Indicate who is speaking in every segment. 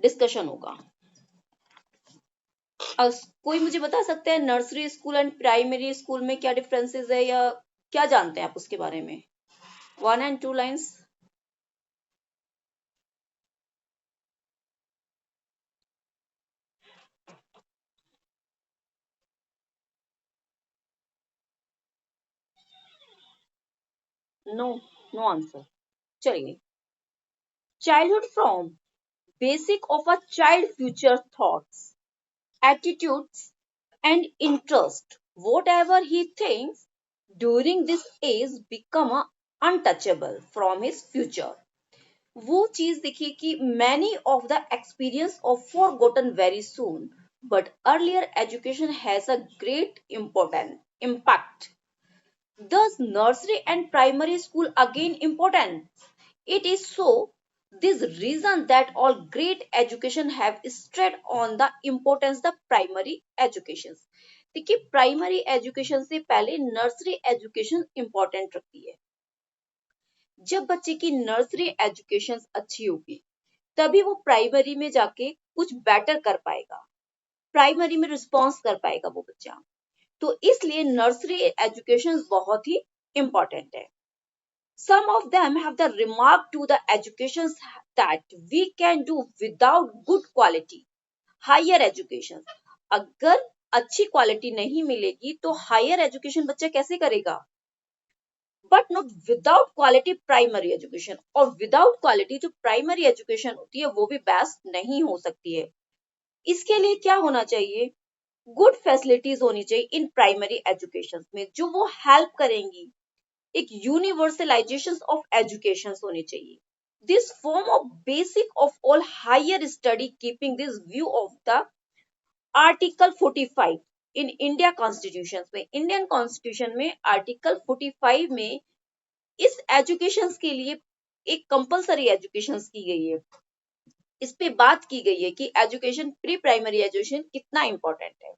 Speaker 1: Discussion होगा। कोई मुझे बता सकता है nursery school and primary school में क्या डिफरेंसेस है, या क्या जानते हैं आप उसके बारे में? 1 and 2 lines. No, no answer. चलिए, childhood from basic of a child future thoughts, attitudes and interest. Whatever he thinks during this age become untouchable from his future. वो चीज देखिए कि many of the experience of forgotten very soon, but earlier education has a great important impact. Thus, nursery and primary school again important. It is so this reason that all great education have stressed on the importance the primary education. देखिए primary education से पहले nursery education important रखती है। जब बच्चे की nursery education अच्छी होगी तभी वो प्राइमरी में जाके कुछ बेटर कर पाएगा, प्राइमरी में रिस्पॉन्स कर पाएगा वो बच्चा। तो इसलिए नर्सरी एजुकेशन बहुत ही इंपॉर्टेंट है। Some of them have the remark to the education that we can do without good quality higher education. अगर अच्छी क्वालिटी नहीं मिलेगी तो हायर एजुकेशन बच्चा कैसे करेगा? But not without quality primary education. और विदाउट क्वालिटी जो प्राइमरी एजुकेशन होती है वो भी बेस्ट नहीं हो सकती है। इसके लिए क्या होना चाहिए? गुड फैसिलिटीज होनी चाहिए इन प्राइमरी एजुकेशन में जो वो हेल्प करेंगी। एक यूनिवर्सलाइजेशन ऑफ एजुकेशन होनी चाहिए। This form of basic of all higher study keeping this view of the article 45 in India constitution में, इंडियन कॉन्स्टिट्यूशन में आर्टिकल 45 में इस एजुकेशन के लिए एक कंपलसरी एजुकेशन की गई है। इस पे बात की गई है कि एजुकेशन प्री प्राइमरी एजुकेशन कितना इंपॉर्टेंट है।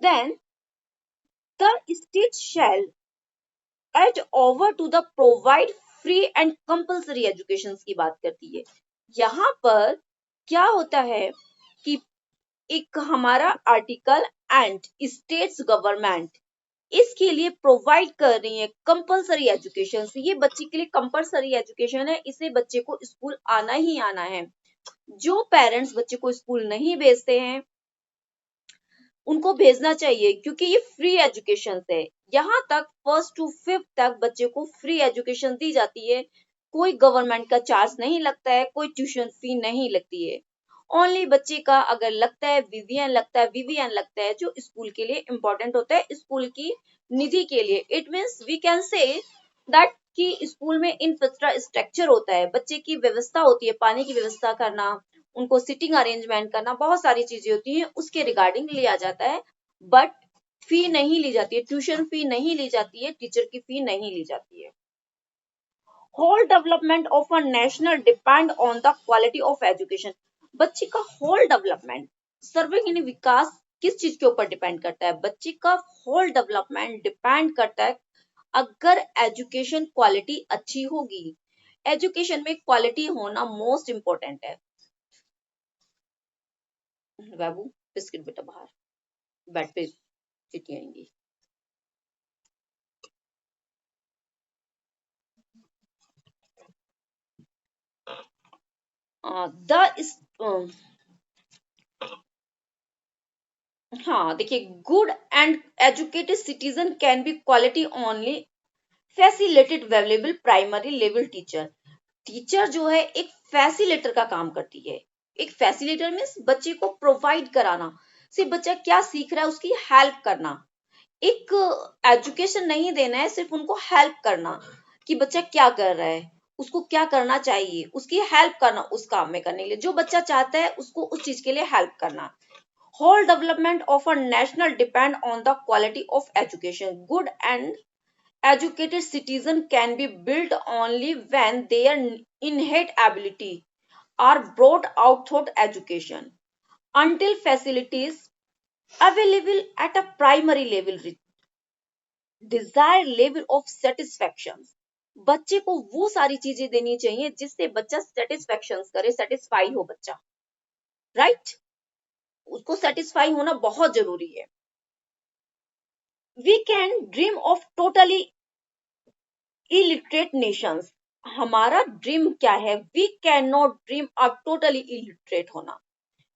Speaker 1: Then the state shall endeavour to the provide free and compulsory education की बात करती है। यहाँ पर क्या होता है कि एक हमारा आर्टिकल एंड स्टेट्स गवर्नमेंट इसके लिए प्रोवाइड कर रही है कंपलसरी एजुकेशन। ये बच्चे के लिए कंपलसरी एजुकेशन है, इसे बच्चे को स्कूल आना ही आना है। जो पेरेंट्स बच्चे को स्कूल नहीं भेजते हैं उनको भेजना चाहिए क्योंकि ये फ्री एजुकेशन है। यहाँ तक 1st to 5th तक बच्चे को फ्री एजुकेशन दी जाती है, कोई गवर्नमेंट का चार्ज नहीं लगता है, कोई ट्यूशन फी नहीं लगती है। ओनली बच्चे का अगर लगता है वीवीएन लगता है जो स्कूल के लिए इंपॉर्टेंट होता है, स्कूल की निधि के लिए। It means we can say that कि स्कूल में इंफ्रास्ट्रक्चर होता है, बच्चे की व्यवस्था होती है, पानी की व्यवस्था करना, उनको सिटिंग अरेंजमेंट करना, बहुत सारी चीजें होती हैं, उसके रिगार्डिंग लिया जाता है। बट फी नहीं ली जाती है, ट्यूशन फी नहीं ली जाती है, टीचर की फी नहीं ली जाती है। Whole development of a national depend on the quality of education. बच्चे का होल डेवलपमेंट, सर्विंग यानी विकास किस चीज के ऊपर डिपेंड करता है? बच्चे का होल डेवलपमेंट डिपेंड करता है अगर एजुकेशन क्वालिटी अच्छी होगी। एजुकेशन में क्वालिटी होना मोस्ट इंपॉर्टेंट है। बाबू बिस्किट बेटा बाहर बेड पे चिट्ठी आएंगी। द हाँ देखिए, good and educated citizen can be quality only facilitated available primary level teacher. Teacher जो है एक फैसिलिटेटर का काम करती है। एक फैसिलिटेटर मीन्स बच्चे को प्रोवाइड कराना, सिर्फ बच्चा क्या सीख रहा है उसकी हेल्प करना। एक एजुकेशन नहीं देना है, सिर्फ उनको हेल्प करना कि बच्चा क्या कर रहा है, उसको क्या करना चाहिए, उसकी हेल्प करना उस काम में करने के लिए। जो बच्चा चाहता है उसको उस चीज के लिए हेल्प करना। Whole development of a national depend on the quality of education. Good and educated citizen can be built only when their innate ability are brought out through education. Until facilities available at a primary level reach desired level of satisfaction, बच्चे को वो सारी चीजें देनी चाहिए जिससे बच्चा satisfaction करे, सेटिस्फाई हो बच्चा, राइट? उसको सेटिस्फाई होना बहुत जरूरी है। We can dream of totally illiterate nations. हमारा ड्रीम क्या है? We can not dream of totally illiterate होना।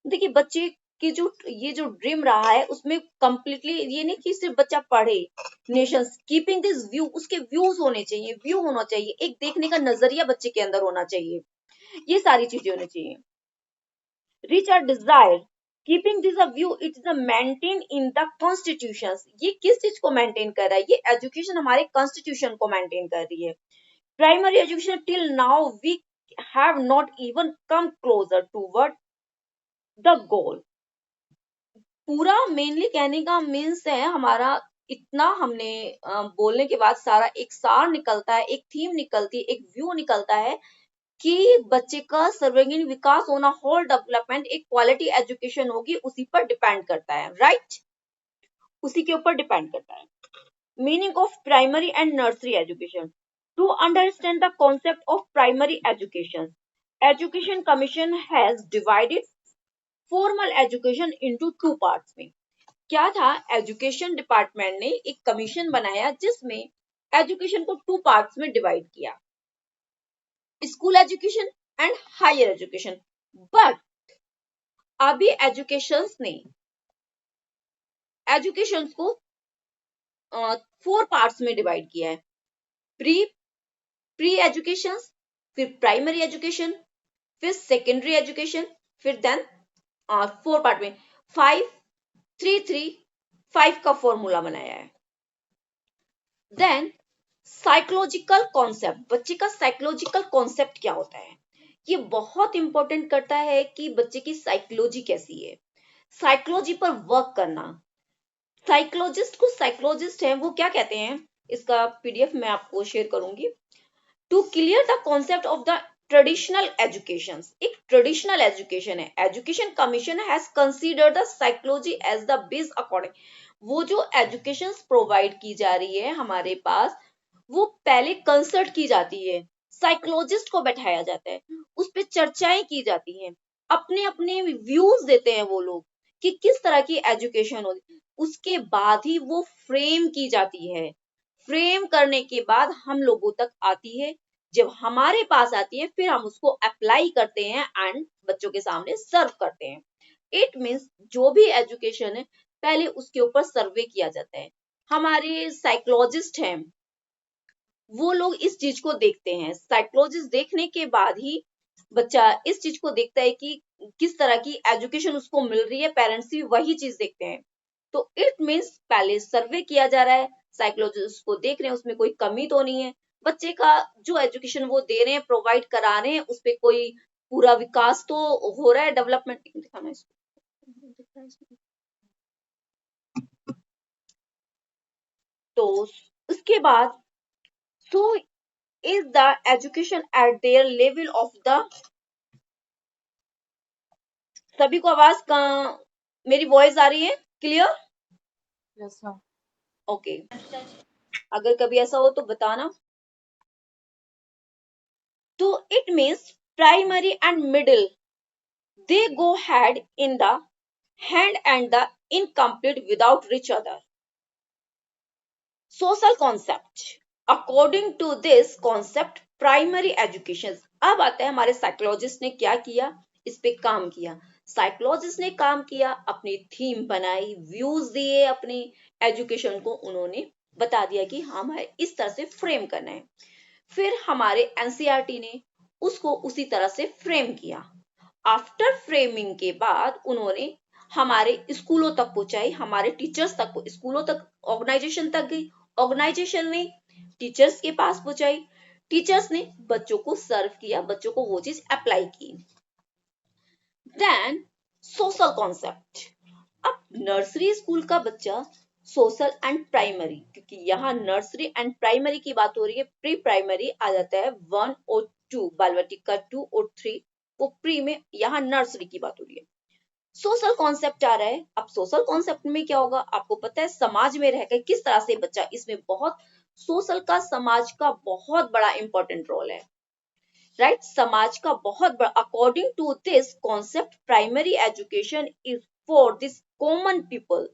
Speaker 1: देखिए बच्चे की जो ये जो ड्रीम रहा है उसमें कंप्लीटली ये नहीं कि सिर्फ बच्चा पढ़े, नेशंस कीपिंग दिस व्यू, उसके व्यूज होने चाहिए, व्यू होना चाहिए, एक देखने का नजरिया बच्चे के अंदर होना चाहिए, ये सारी चीजें होनी चाहिए। Reach our desire keeping this a view, it is a maintain in the constitution. ये किस चीज को मेंटेन कर रहा है? ये एजुकेशन हमारे कॉन्स्टिट्यूशन को मेंटेन कर रही है। Primary education till now we have not even come closer toward the goal. पूरा मेनली कहने का मीन्स है हमारा, इतना हमने बोलने के बाद सारा एक सार निकलता है, एक थीम निकलती है, एक व्यू निकलता है कि बच्चे का सर्वांगीण विकास होना, होल डेवलपमेंट, एक क्वालिटी एजुकेशन होगी, उसी पर डिपेंड करता है, राइट? उसी के ऊपर डिपेंड करता है। Meaning of primary and nursery education. To understand the concept of primary education commission has divided formal education into two parts में। क्या था? एजुकेशन डिपार्टमेंट ने एक कमीशन बनाया जिसमें एजुकेशन को टू पार्ट्स में डिवाइड किया, school education and higher education. But अभी एजुकेशंस ने एजुकेशंस को 4 पार्ट्स में डिवाइड किया है। प्री एजुकेशन, फिर प्राइमरी एजुकेशन, फिर सेकेंडरी एजुकेशन, फिर देन 4 पार्ट में 5-3-3-5 का फॉर्मूला बनाया है। देन साइकोलॉजिकल कॉन्सेप्ट, बच्चे का साइकोलॉजिकल कॉन्सेप्ट क्या होता है? ये बहुत इंपॉर्टेंट करता है कि बच्चे की साइकोलॉजी कैसी है, साइकोलॉजी पर वर्क करना। साइकोलॉजिस्ट है वो क्या कहते हैं, इसका पीडीएफ मैं आपको शेयर करूंगी। To clear the concept of the traditional education, एक ट्रेडिशनल एजुकेशन है, education commission has considered the psychology as the base according. वो जो एजुकेशन प्रोवाइड की जा रही है हमारे पास, वो पहले कंसल्ट की जाती है, साइकोलॉजिस्ट को बैठाया जाता है, उस पर चर्चाएं की जाती हैं, अपने अपने व्यूज देते हैं वो लोग कि किस तरह की एजुकेशन होती, उसके बाद ही वो फ्रेम की जाती है। फ्रेम करने के बाद हम लोगों तक आती है, जब हमारे पास आती है फिर हम उसको अप्लाई करते हैं एंड बच्चों के सामने सर्व करते हैं। इट मीन्स जो भी एजुकेशन है पहले उसके ऊपर सर्वे किया जाता है। हमारे साइकोलॉजिस्ट हैं वो लोग इस चीज को देखते हैं, साइकोलॉजिस्ट देखने के बाद ही बच्चा इस चीज को देखता है कि किस तरह की एजुकेशन उसको मिल रही है, पेरेंट्स भी वही चीज देखते हैं। तो इट मीन्स पहले सर्वे किया जा रहा है, साइकोलॉजिस्ट को देख रहे हैं उसमें कोई कमी तो नहीं है, बच्चे का जो एजुकेशन वो दे रहे हैं, प्रोवाइड करा रहे हैं, उस पर कोई पूरा विकास तो हो रहा है, डेवलपमेंट दिखाना है इसको। तो उसके बाद so is the education at their level of the, सभी को आवाज का मेरी वॉइस आ रही है क्लियर?
Speaker 2: Yes ma'am.
Speaker 1: ओके, अगर कभी ऐसा हो तो बताना। तो it means primary and middle they go hand in the hand and the incomplete without each other. Social concept, according to this concept primary education। अब आता है हमारे साइकोलॉजिस्ट ने क्या किया, इस पे काम किया। साइकोलॉजिस्ट ने काम किया, अपनी थीम बनाई, व्यूज दिए, अपनी एजुकेशन को उन्होंने बता दिया कि हमें इस तरह से फ्रेम करना है। फिर हमारे एनसीईआरटी ने उसको उसी तरह से फ्रेम किया। आफ्टर फ्रेमिंग के बाद उन्होंने हमारे स्कूलों तक पहुंचाई, हमारे टीचर्स तक, स्कूलों तक, ऑर्गेनाइजेशन तक गई, ऑर्गेनाइजेशन ने टीचर्स के पास पहुंचाई, टीचर्स ने बच्चों को सर्व किया, बच्चों को वो चीज अप्लाई की। देन सोशल कॉन्सेप्ट, अब नर्सरी स्कूल का बच्चा सोशल एंड प्राइमरी, क्योंकि यहाँ नर्सरी एंड प्राइमरी की बात हो रही है, प्री प्राइमरी आ जाता है 1 और 2, बाल वाटिका 2 और 3, वो प्री में, यहाँ नर्सरी की बात हो रही है। सोशल कॉन्सेप्ट आ रहा है। अब सोशल कॉन्सेप्ट में क्या होगा आपको पता है, समाज में रहकर किस तरह से बच्चा, इसमें बहुत सोशल का समाज का बहुत बड़ा इंपॉर्टेंट रोल है, राइट? समाज का बहुत बड़ा, according to this concept primary education is for this common people,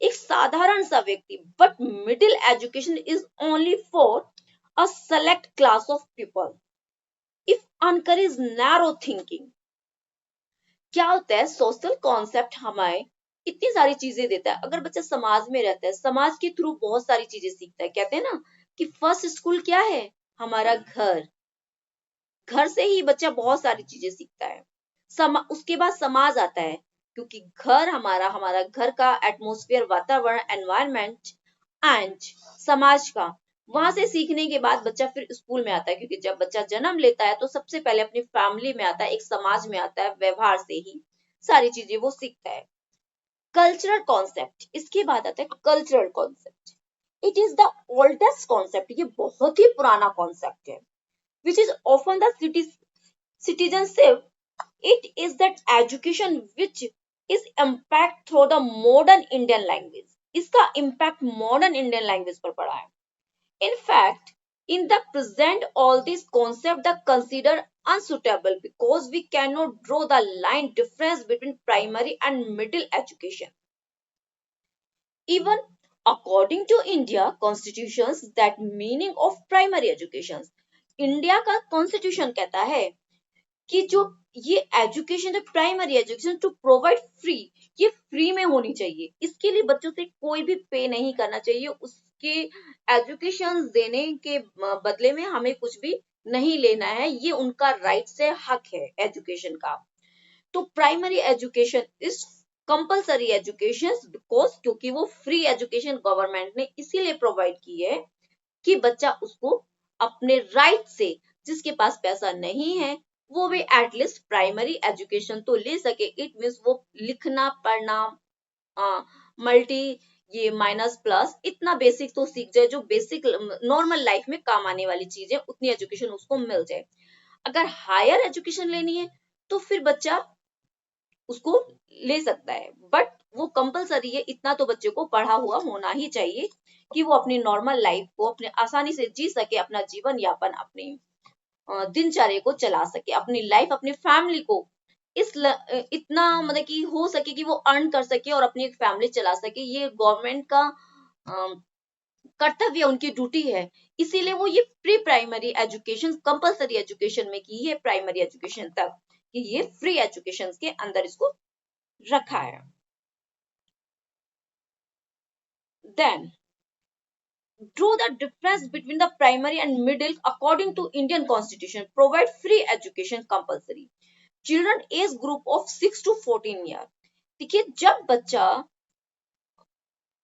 Speaker 1: एक साधारण सा व्यक्ति, but middle education is only for a select class of people if encourage narrow thinking. क्या होता है, सोशल कॉन्सेप्ट हमें इतनी सारी चीजें देता है। अगर बच्चा समाज में रहता है, समाज के थ्रू बहुत सारी चीजें सीखता है। कहते हैं ना कि फर्स्ट स्कूल क्या है, हमारा घर। घर से ही बच्चा बहुत सारी चीजें सीखता है। उसके बाद समाज आता है, क्योंकि घर हमारा हमारा घर का एटमोस्फियर, वातावरण, एनवायरनमेंट एंड समाज का, वहां से सीखने के बाद बच्चा फिर स्कूल में आता है, क्योंकि जब बच्चा जन्म लेता है तो सबसे पहले अपनी फैमिली में आता है, एक समाज में आता है, व्यवहार से ही सारी चीजें वो सीखता है। कल्चरल कॉन्सेप्ट, इसके बाद आता है cultural concept. It is the oldest concept, ये बहुत ही पुराना कॉन्सेप्ट है, which is often the citizenship. It is that education which is impact through the modern Indian language. इसका impact modern Indian language पर पड़ा है। In fact, in the present, all these concepts are considered unsuitable because we cannot draw the line difference between primary and middle education. Even according to India constitutions, that meaning of primary education, India का constitution कहता है कि जो ये education है, primary education to provide free, ये free में होनी चाहिए। इसके लिए बच्चों से कोई भी पे नहीं करना चाहिए, उसके एजुकेशन देने के बदले में हमें कुछ भी नहीं लेना है, ये उनका राइट से हक है एजुकेशन का। तो primary education is compulsory education because, क्योंकि वो फ्री एजुकेशन गवर्नमेंट ने इसीलिए प्रोवाइड की है कि बच्चा उसको अपने राइट से, जिसके पास पैसा नहीं है वो भी एटलीस्ट प्राइमरी एजुकेशन तो ले सके। इट मीन्स वो लिखना पढ़ना, मल्टी, ये माइनस प्लस, इतना बेसिक तो सीख जाए, जो बेसिक नॉर्मल लाइफ में काम आने वाली चीजें, उतनी एजुकेशन उसको मिल जाए। अगर हायर एजुकेशन लेनी है तो फिर बच्चा उसको ले सकता है, बट वो कंपलसरी है, इतना तो बच्चे को पढ़ा हुआ होना ही चाहिए कि वो अपनी नॉर्मल लाइफ को अपने आसानी से जी सके, अपना जीवन यापन, अपने दिनचर्या को चला सके, अपनी लाइफ, अपनी फैमिली को इतना मतलब कि हो सके कि वो अर्न कर सके और अपनी एक फैमिली चला सके। ये गवर्नमेंट का कर्तव्य, उनकी ड्यूटी है। इसीलिए वो ये pre primary education compulsory education में की है, प्राइमरी एजुकेशन तक, कि ये फ्री एजुकेशन के अंदर इसको रखा है। Then draw the difference between the primary and middle according to Indian Constitution. Provide free education compulsory. Children age group of 6 to 14 year. देखिए, जब बच्चा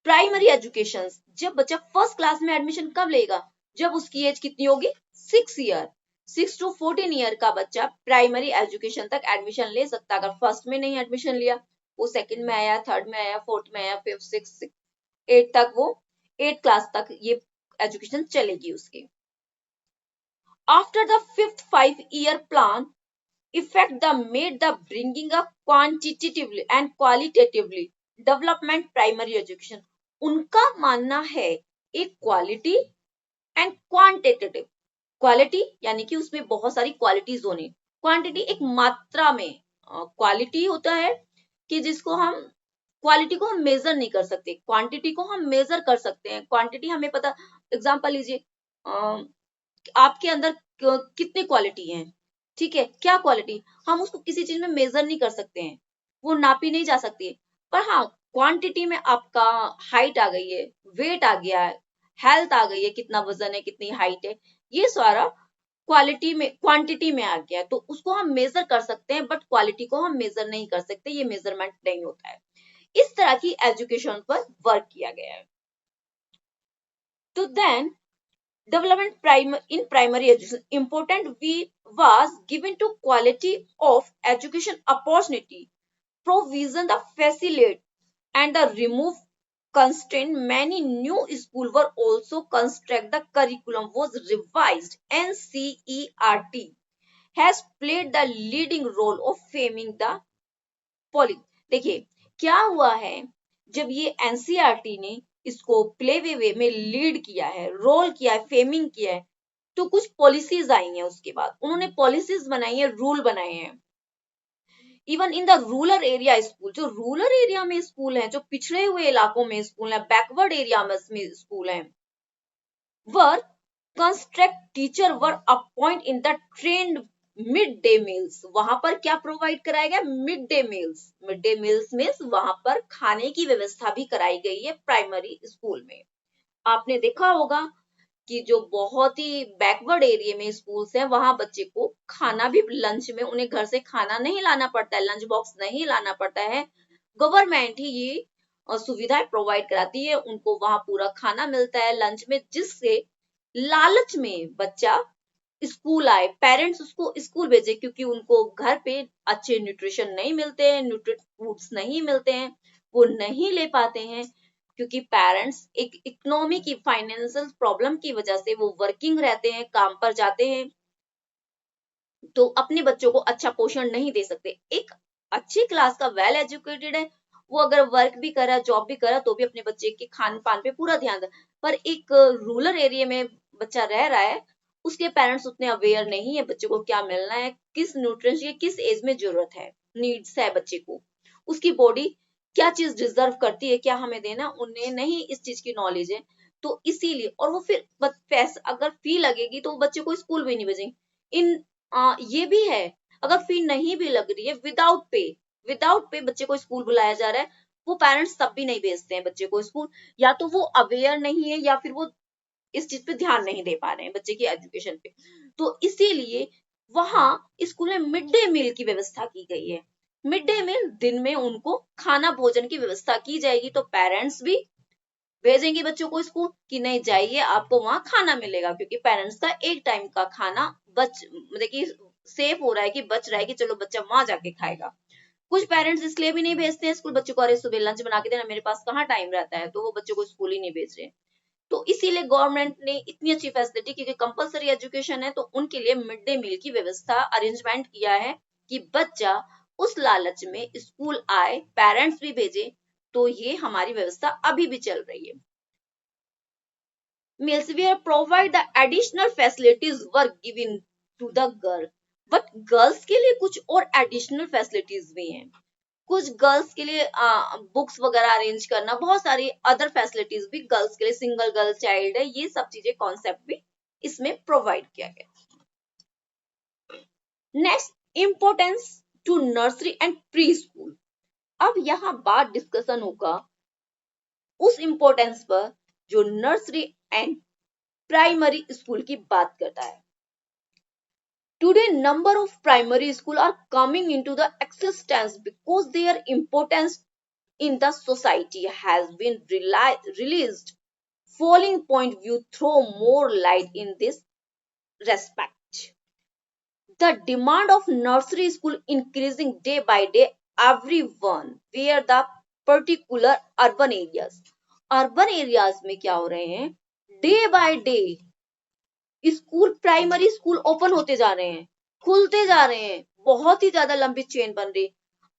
Speaker 1: प्राइमरी एजुकेशन, जब बच्चा फर्स्ट क्लास में एडमिशन कब लेगा, जब उसकी एज कितनी होगी, 6 ईयर। 6 to 14 ईयर का बच्चा प्राइमरी एजुकेशन तक एडमिशन ले सकता। अगर फर्स्ट में नहीं एडमिशन लिया, वो सेकंड में आया, थर्ड में आया, फोर्थ में आया, फिफ्थ, सिक्स, 8 तक, वो 8 क्लास तक ये एजुकेशन चलेगी उसकी। After the fifth 5 year plan effect the made the bringing up quantitatively and qualitatively development primary education, उनका मानना है एक क्वालिटी एंड क्वांटिटेटिव। क्वालिटी यानी कि उसमें बहुत सारी क्वालिटीज होनी, क्वांटिटी एक मात्रा में, क्वालिटी होता है कि जिसको हम, क्वालिटी को हम मेजर नहीं कर सकते, क्वांटिटी को हम मेजर कर सकते हैं। क्वांटिटी हमें पता, एग्जांपल लीजिए, आपके अंदर कितनी क्वालिटी है, ठीक है, क्या क्वालिटी, हम उसको किसी चीज में मेजर नहीं कर सकते हैं, वो नापी नहीं जा सकती है। पर हाँ, क्वांटिटी में आपका हाइट आ गई है, वेट आ गया है, हेल्थ आ गई है, कितना वजन है, कितनी हाइट है, ये सारा क्वालिटी में, क्वांटिटी में आ गया, तो उसको हम मेजर कर सकते हैं, बट क्वालिटी को हम मेजर नहीं कर सकते, ये मेजरमेंट नहीं होता है। इस तरह की एजुकेशन पर वर्क किया गया है। तो then development in primary education important we was given to quality of education opportunity, provision the facilitate and the remove constraint. Many new school were also construct, the curriculum was revised. NCERT has played the leading role of framing the policy. देखिए क्या हुआ है, जब ये NCERT ने इसको play way में lead किया है, रोल किया है, फेमिंग किया है, तो कुछ पॉलिसीज आई हैं। उसके बाद उन्होंने पॉलिसीज बनाई है, रूल बनाए हैं। Even in the rural area school, जो रूरल एरिया में स्कूल है, जो पिछड़े हुए इलाकों में स्कूल है, बैकवर्ड एरिया में स्कूल है, were construct teacher were appoint in the trained mid day meals. वहां पर क्या प्रोवाइड कराया गया? Mid day meals. Mid day meals means वहां पर खाने की व्यवस्था भी कराई गई है प्राइमरी स्कूल में। आपने देखा होगा कि जो बहुत ही बैकवर्ड एरिया में स्कूल्स हैं, वहां बच्चे को खाना भी लंच में, उन्हें घर से खाना नहीं लाना पड़ता है, लंच बॉक्स नहीं लाना पड़ता है, गवर्नमेंट ही ये सुविधाएं प्रोवाइड कराती है, उनको वहां पूरा खाना मिलता है लंच में, जिससे लालच में बच्चा स्कूल आए, पेरेंट्स उसको स्कूल भेजे, क्योंकि उनको घर पे अच्छे न्यूट्रिशन नहीं मिलते हैं, न्यूट्रिट फूड्स नहीं मिलते हैं, वो नहीं ले पाते हैं, क्योंकि पेरेंट्स एक इकोनॉमी की, फाइनेंशियल प्रॉब्लम की वजह से वो वर्किंग रहते हैं, काम पर जाते हैं, तो अपने बच्चों को अच्छा पोषण नहीं दे सकते। एक अच्छी क्लास का वेल एजुकेटेड है, वो अगर वर्क भी कर रहा है, जॉब भी कर रहा है, तो भी अपने बच्चे के खान पान पे पूरा ध्यान दे। पर एक रूरल एरिया में बच्चा रह रहा है, उसके पेरेंट्स उतने अवेयर नहीं है बच्चे को क्या मिलना है, किस न्यूट्रिएंट्स की किस एज में जरूरत है, नीड्स है बच्चे को, उसकी बॉडी क्या चीज डिजर्व करती है, क्या हमें देना, उन्हें नहीं इस चीज की नॉलेज है। तो इसीलिए, और वो फिर पैसा अगर फी लगेगी तो वो बच्चे को स्कूल भी नहीं भेजेंगे। इन ये भी है, अगर फी नहीं भी लग रही है, विदाउट पे बच्चे को स्कूल बुलाया जा रहा है, वो पेरेंट्स तब भी नहीं भेजते हैं बच्चे को स्कूल, या तो वो अवेयर नहीं है, या फिर वो इस चीज पे ध्यान नहीं दे पा रहे हैं बच्चे की एजुकेशन पे। तो इसीलिए वहां स्कूल में मिड डे मील की व्यवस्था की गई है। मिड डे मील, दिन में उनको खाना भोजन की व्यवस्था की जाएगी, तो पेरेंट्स भी भेजेंगे बच्चों को स्कूल कि नहीं जाइए, आपको वहां खाना मिलेगा, क्योंकि पेरेंट्स का एक टाइम का खाना बच, मतलब कि सेफ हो रहा है, कि बच रहा है, कि चलो बच्चा वहां जाके खाएगा। कुछ पेरेंट्स इसलिए भी नहीं भेजते हैं स्कूल बच्चों को, अरे सुबह लंच बना के देना, मेरे पास कहाँ टाइम रहता है, तो वो बच्चों को स्कूल ही नहीं भेज रहे। तो इसीलिए गवर्नमेंट ने इतनी अच्छी फैसिलिटी, क्योंकि कंपलसरी एजुकेशन है, तो उनके लिए मिड डे मील की व्यवस्था अरेंजमेंट किया है, कि बच्चा उस लालच में स्कूल आए, पेरेंट्स भी भेजे, तो ये हमारी व्यवस्था अभी भी चल रही है। Meals where provide the additional facilities were given to the girl, but girls के लिए कुछ और additional facilities भी हैं। कुछ गर्ल्स के लिए बुक्स वगैरह अरेंज करना, बहुत सारी अदर फैसिलिटीज भी गर्ल्स के लिए, सिंगल गर्ल चाइल्ड है, ये सब चीजें कॉन्सेप्ट भी इसमें प्रोवाइड किया गया। Next, importance to nursery and pre school. अब यहाँ बात डिस्कशन होगा उस इम्पोर्टेंस पर जो नर्सरी एंड प्राइमरी स्कूल की बात करता है। Today, number of primary school are coming into the existence because their importance in the society has been released. Following point view throw more light in this respect. The demand of nursery school increasing day by day everyone where the particular urban areas. Urban areas में क्या हो रहे हैं? Day by day school, primary school open होते जा रहे हैं, खुलते जा रहे हैं, बहुत ही ज्यादा लंबी चेन बन रही।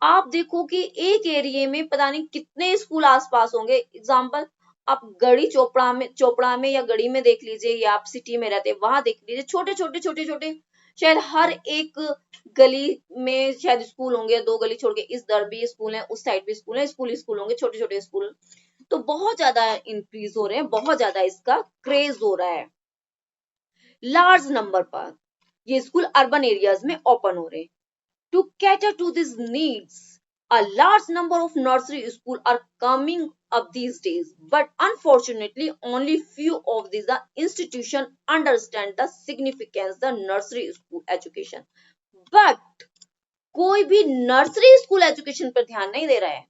Speaker 1: आप देखो कि एक एरिया में पता नहीं कितने स्कूल आसपास होंगे। एग्जाम्पल, आप गढ़ी चोपड़ा में या गढ़ी में देख लीजिए, या आप सिटी में रहते वहां देख लीजिए, छोटे छोटे शायद हर एक गली में शायद स्कूल होंगे, दो गली छोड़ के, इस दर भी स्कूल है, उस साइड भी स्कूल है, स्कूल होंगे, छोटे छोटे स्कूल। तो बहुत ज्यादा इंक्रीज हो रहे हैं, बहुत ज्यादा इसका क्रेज हो रहा है। लार्ज नंबर पर ये स्कूल अर्बन एरियाज में ओपन हो रहे हैं। To cater to this needs, a large number of nursery schools are coming up these days, but unfortunately only few of these institutions understand the significance the nursery school education. But कोई भी nursery school education पर ध्यान नहीं दे रहा है,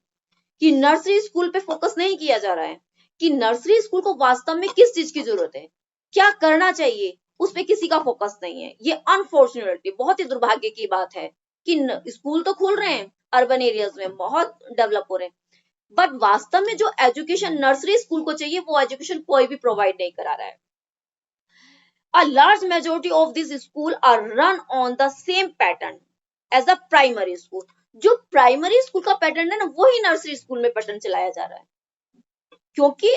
Speaker 1: कि nursery school पे focus नहीं किया जा रहा है, कि नर्सरी स्कूल को वास्तव में किस चीज की जरूरत है, क्या करना चाहिए, उस पे किसी का फोकस नहीं है। ये अनफॉर्चुनेटली बहुत ही दुर्भाग्य की बात है कि स्कूल तो खुल रहे हैं, अर्बन एरियाज में बहुत डेवलप हो रहे हैं, बट वास्तव में जो एजुकेशन नर्सरी स्कूल को चाहिए, वो एजुकेशन कोई भी प्रोवाइड नहीं करा रहा है। A large majority of these schools are run on the same pattern as a primary school. जो प्राइमरी स्कूल का पैटर्न है ना, वही नर्सरी स्कूल में पैटर्न चलाया जा रहा है। क्योंकि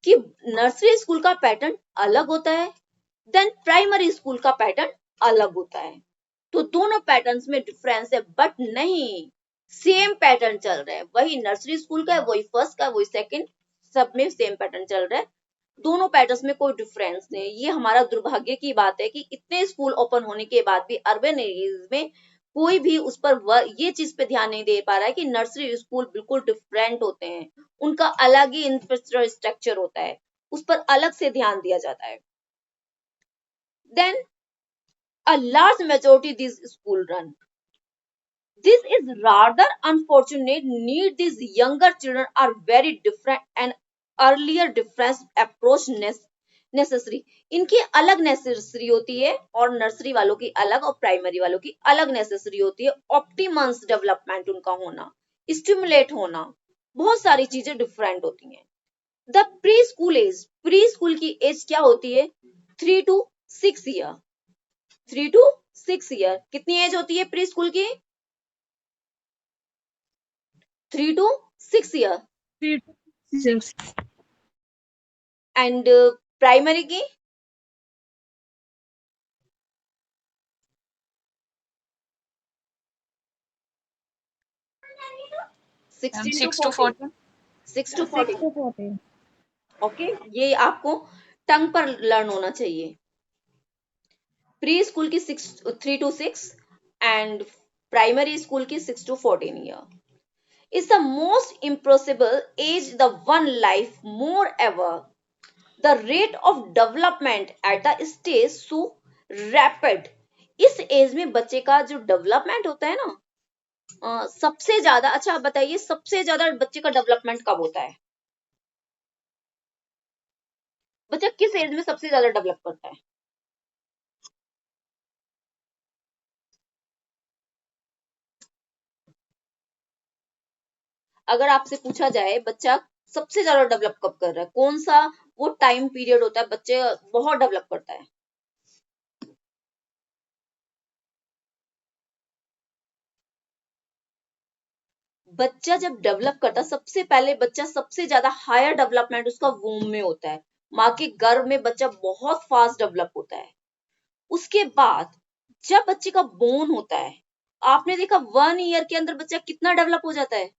Speaker 1: कि नर्सरी स्कूल का पैटर्न अलग होता है, देन प्राइमरी स्कूल का पैटर्न अलग होता है। तो दोनों पैटर्न्स में डिफरेंस है, बट नहीं, सेम पैटर्न चल रहा है। वही नर्सरी स्कूल का है, वही फर्स्ट का, वही सेकंड, सब में सेम पैटर्न चल रहा है। दोनों पैटर्न्स में कोई डिफरेंस नहीं। ये हमारा दुर्भाग्य की बात है कि इतने स्कूल ओपन होने के बाद भी अर्बन एरियाज में कोई भी उस पर ये चीज पे ध्यान नहीं दे पा रहा है कि नर्सरी स्कूल बिल्कुल डिफरेंट होते हैं, उनका अलग ही इंफ्रास्ट्रक्चर होता है, उस पर अलग से ध्यान दिया जाता है। Then a large majority these school run. This is rather unfortunate. Need these younger children are very different and earlier difference approach necessary. इनकी अलग नेसेसरी होती है और नर्सरी वालों की अलग और प्राइमरी वालों की अलग नेसेसरी होती है। ऑप्टिमस डेवलपमेंट उनका होना, स्टिमुलेट होना, बहुत सारी चीजें डिफरेंट होती हैं। The preschool age, preschool की एज क्या होती है? 3 to 6 ईयर। 3 to 6 ईयर कितनी एज होती है प्री स्कूल की? 3 to 6 ईयर।
Speaker 2: 6.
Speaker 1: एंड प्राइमरी की?
Speaker 2: And
Speaker 1: 16 to
Speaker 2: 6 to
Speaker 1: 14।
Speaker 2: 14.
Speaker 1: 6 to
Speaker 2: 6
Speaker 1: 14।
Speaker 2: to 14.
Speaker 1: Okay, ये आपको टंग पर लर्न होना चाहिए। प्री स्कूल की 3 to 6 एंड प्राइमरी स्कूल की 6 to 14 year is the most impossible age the one life more ever. The rate of development at the stage so rapid. इस as में बच्चे का जो डेवलपमेंट होता है ना, सबसे ज्यादा, अच्छा आप बताइए सबसे ज्यादा बच्चे का डेवलपमेंट कब होता है? बच्चा किस एज में सबसे ज्यादा डेवलप करता है? अगर आपसे पूछा जाए बच्चा सबसे ज्यादा डेवलप कब कर रहा है, कौन सा वो टाइम पीरियड होता है बच्चे बहुत डेवलप करता है? बच्चा जब डेवलप करता है, सबसे पहले बच्चा सबसे ज्यादा हायर डेवलपमेंट उसका वूम में होता है, माँ के गर्भ में बच्चा बहुत फास्ट डेवलप होता है। उसके बाद जब बच्चे का बोन होता है, आपने देखा 1 ईयर के अंदर बच्चा कितना डेवलप हो जाता है?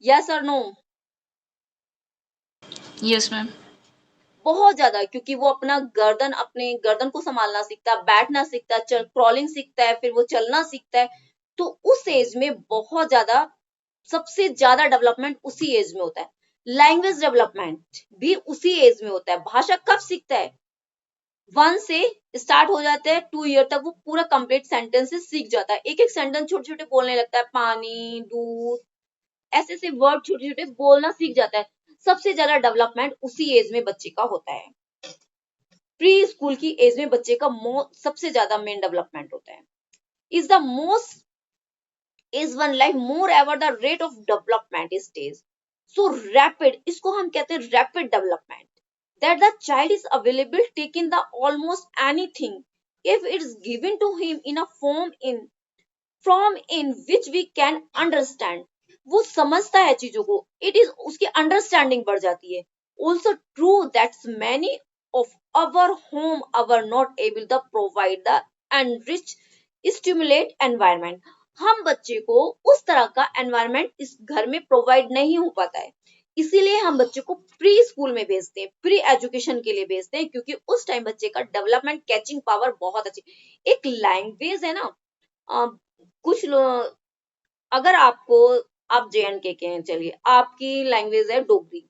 Speaker 1: यस और नो?
Speaker 2: Yes, ma'am.
Speaker 1: बहुत ज्यादा, क्योंकि वो अपने गर्दन को संभालना सीखता है, बैठना सीखता है, क्रॉलिंग सीखता है, फिर वो चलना सीखता है। तो उस एज में बहुत ज्यादा, सबसे ज्यादा डेवलपमेंट उसी एज में होता है। लैंग्वेज डेवलपमेंट भी उसी एज में होता है। भाषा कब सीखता है? 1 से स्टार्ट हो जाता है, 2 ईयर तक वो पूरा कंप्लीट सेंटेंसेस सीख जाता है। एक एक सेंटेंस छोटे छोटे बोलने लगता है, पानी, दूध, ऐसे ऐसे वर्ड छोटे छोटे बोलना सीख जाता है। सबसे ज्यादा डेवलपमेंट उसी एज में बच्चे का होता है। प्री स्कूल की एज में बच्चे का सबसे ज्यादा मेन डेवलपमेंट होता है। Is the most is one life moreover the rate of development stage so rapid, इसको हम कहते हैं rapid development, that the child is available taking the almost anything if it is given to him in a form in from in which we can understand. वो समझता है चीजों को, it is उसकी अंडरस्टैंडिंग बढ़ जाती है। Also true that many of our home are not able to provide the enrich stimulate environment. हम बच्चे को उस तरह का एनवायरनमेंट इस घर में प्रोवाइड नहीं हो पाता है, इसीलिए हम बच्चे को प्री स्कूल में भेजते हैं, प्री एजुकेशन के लिए भेजते हैं, क्योंकि उस टाइम बच्चे का डेवलपमेंट कैचिंग पावर बहुत अच्छी। एक लैंग्वेज है ना, कुछ लोग, अगर आपको, आप JNK के हैं, चलिए आपकी लैंग्वेज है डोगरी,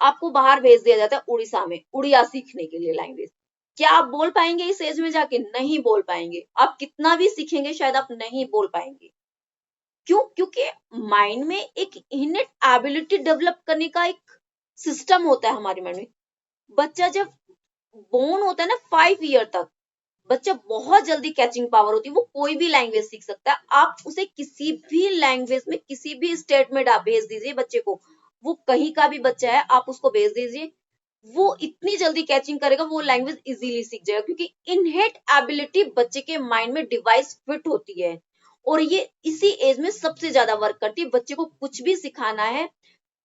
Speaker 1: आपको बाहर भेज दिया जाता है उड़ीसा में उड़िया सीखने के लिए लैंग्वेज, क्या आप बोल पाएंगे इस एज में जाके? नहीं बोल पाएंगे। आप कितना भी सीखेंगे शायद आप नहीं बोल पाएंगे। क्यों? क्योंकि माइंड में एक इनेट एबिलिटी डेवलप करने का एक सिस्टम होता है हमारे माइंड में। बच्चा जब बोर्न होता है ना 5 ईयर तक, बच्चा बहुत जल्दी कैचिंग पावर होती है, वो कोई भी लैंग्वेज सीख सकता है। आप उसे किसी भी लैंग्वेज में किसी भी स्टेट में भेज दीजिए बच्चे को, वो कहीं का भी बच्चा है, आप उसको भेज दीजिए, वो इतनी जल्दी कैचिंग करेगा, वो लैंग्वेज इजीली सीख जाएगा, क्योंकि इनहेट एबिलिटी बच्चे के माइंड में डिवाइस फिट होती है। और ये इसी एज में सबसे ज्यादा वर्क करती है। बच्चे को कुछ भी सिखाना है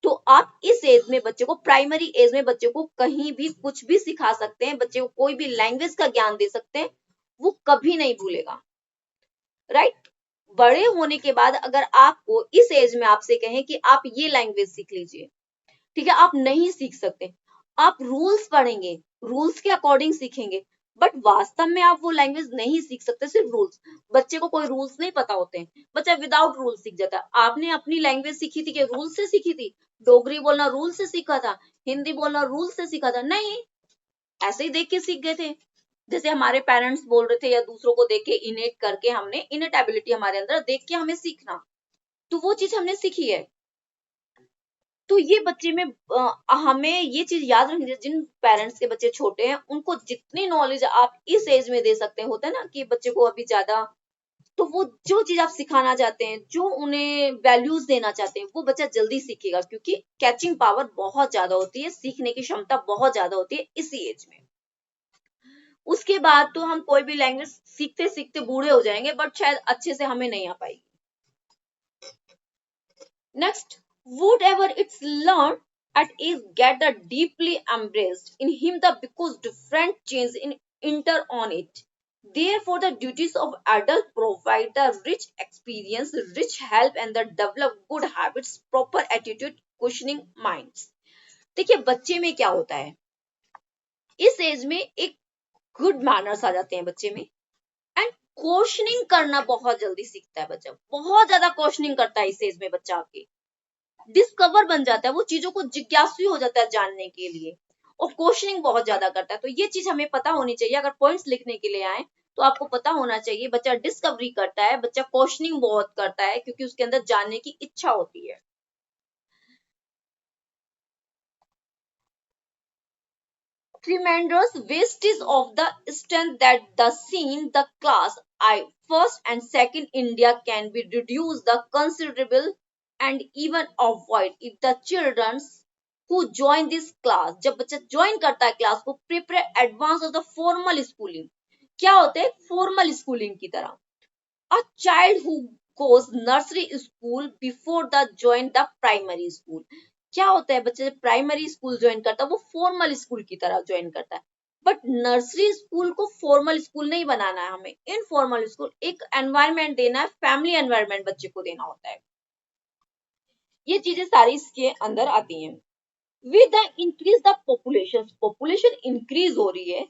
Speaker 1: तो आप इस एज में बच्चे को, प्राइमरी एज में बच्चे को कहीं भी कुछ भी सिखा सकते हैं, बच्चे को कोई भी लैंग्वेज का ज्ञान दे सकते हैं, वो कभी नहीं भूलेगा, राइट। बड़े होने के बाद अगर आपको इस एज में आपसे कहें कि आप ये लैंग्वेज सीख लीजिए, ठीक है, आप नहीं सीख सकते। आप रूल्स पढ़ेंगे, रूल्स के अकॉर्डिंग सीखेंगे, बट वास्तव में आप वो लैंग्वेज नहीं सीख सकते। सिर्फ रूल्स, बच्चे को कोई रूल्स नहीं पता होते हैं, बच्चा विदाउट रूल सीख जाता है। आपने अपनी लैंग्वेज सीखी थी कि रूल से सीखी थी? डोगरी बोलना रूल से सीखा था, हिंदी बोलना रूल से सीखा था? नहीं, ऐसे ही देख के सीख गए थे। जैसे हमारे पेरेंट्स बोल रहे थे या दूसरों को देख के इनेट करके, हमने इनेट एबिलिटी हमारे अंदर देख के हमें सीखना, तो वो चीज हमने सीखी है। तो ये बच्चे में हमें ये चीज याद रखनी चाहिए, जिन पेरेंट्स के बच्चे छोटे हैं उनको जितनी नॉलेज आप इस एज में दे सकते हैं, होता है ना कि बच्चे को अभी ज्यादा, तो वो जो चीज आप सिखाना चाहते हैं, जो उन्हें वैल्यूज देना चाहते हैं, वो बच्चा जल्दी सीखेगा, क्योंकि कैचिंग पावर बहुत ज्यादा होती है, सीखने की क्षमता बहुत ज्यादा होती है इसी एज में। उसके बाद तो हम कोई भी लैंग्वेज सीखते सीखते बूढ़े हो जाएंगे, बट शायद अच्छे से हमें नहीं आ पाएगी। Next, whatever it's learned at is get the deeply embraced in him the because different change in enter on it. Therefore, the duties of adult provide the rich experience, rich help, and the develop good habits, proper attitude, questioning minds. देखिए बच्चे में क्या होता है, इस as में एक good manners आ जाते हैं बच्चे में, एंड क्वेश्चनिंग करना बहुत जल्दी सीखता है बच्चा, बहुत ज्यादा क्वेश्चनिंग करता है इस एज में बच्चा आपके, डिस्कवर बन जाता है, वो चीजों को जिज्ञासु हो जाता है जानने के लिए, और क्वेश्चनिंग बहुत ज्यादा करता है। तो ये चीज हमें पता होनी चाहिए, अगर पॉइंट्स लिखने के लिए आए तो आपको पता होना चाहिए, बच्चा डिस्कवरी करता है, बच्चा क्वेश्चनिंग बहुत करता है, क्योंकि उसके अंदर जानने की इच्छा होती है। Tremendous wastage of the strength that the scene, the class, I first and second India can be reduced the considerable and even avoid if the children who join this class, जब बच्चा ज्वाइन करता है class को, prepare advance of the formal schooling, क्या होता है formal schooling की तरह, a child who goes nursery school before the join the primary school, क्या होता है बच्चे जब प्राइमरी स्कूल ज्वाइन करता है वो फॉर्मल स्कूल की तरह ज्वाइन करता है, बट नर्सरी स्कूल को फॉर्मल स्कूल नहीं बनाना है, हमें इनफॉर्मल स्कूल, एक एनवायरनमेंट देना है, फैमिली एनवायरनमेंट बच्चे को देना होता है। ये चीजें सारी इसके अंदर आती हैं। With the increase the population, population increase हो रही है,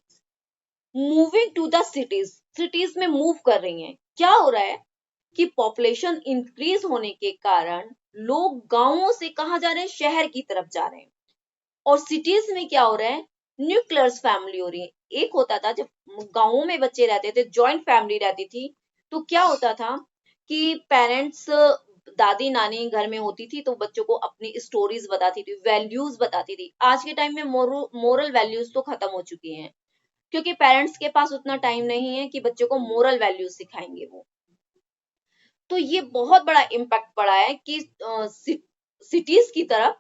Speaker 1: moving to the cities, cities में मूव कर रही हैं, क्या हो रहा है कि पॉपुलेशन इंक्रीज होने के कारण लोग गांवों से कहां जा रहे हैं, शहर की तरफ जा रहे हैं, और सिटीज में क्या हो रहा है, न्यूक्लियर्स फैमिली हो रही है। एक होता था जब गांवों में बच्चे रहते थे, जॉइंट फैमिली रहती थी, तो क्या होता था कि पेरेंट्स, दादी नानी घर में होती थी तो बच्चों को अपनी स्टोरीज बताती थी, वैल्यूज बताती थी। आज के टाइम में मोरल वैल्यूज तो खत्म हो चुकी हैं, क्योंकि पेरेंट्स के पास उतना टाइम नहीं है कि बच्चों को मोरल वैल्यूज सिखाएंगे वो। तो ये बहुत बड़ा इम्पैक्ट पड़ा है कि सिटीज की तरफ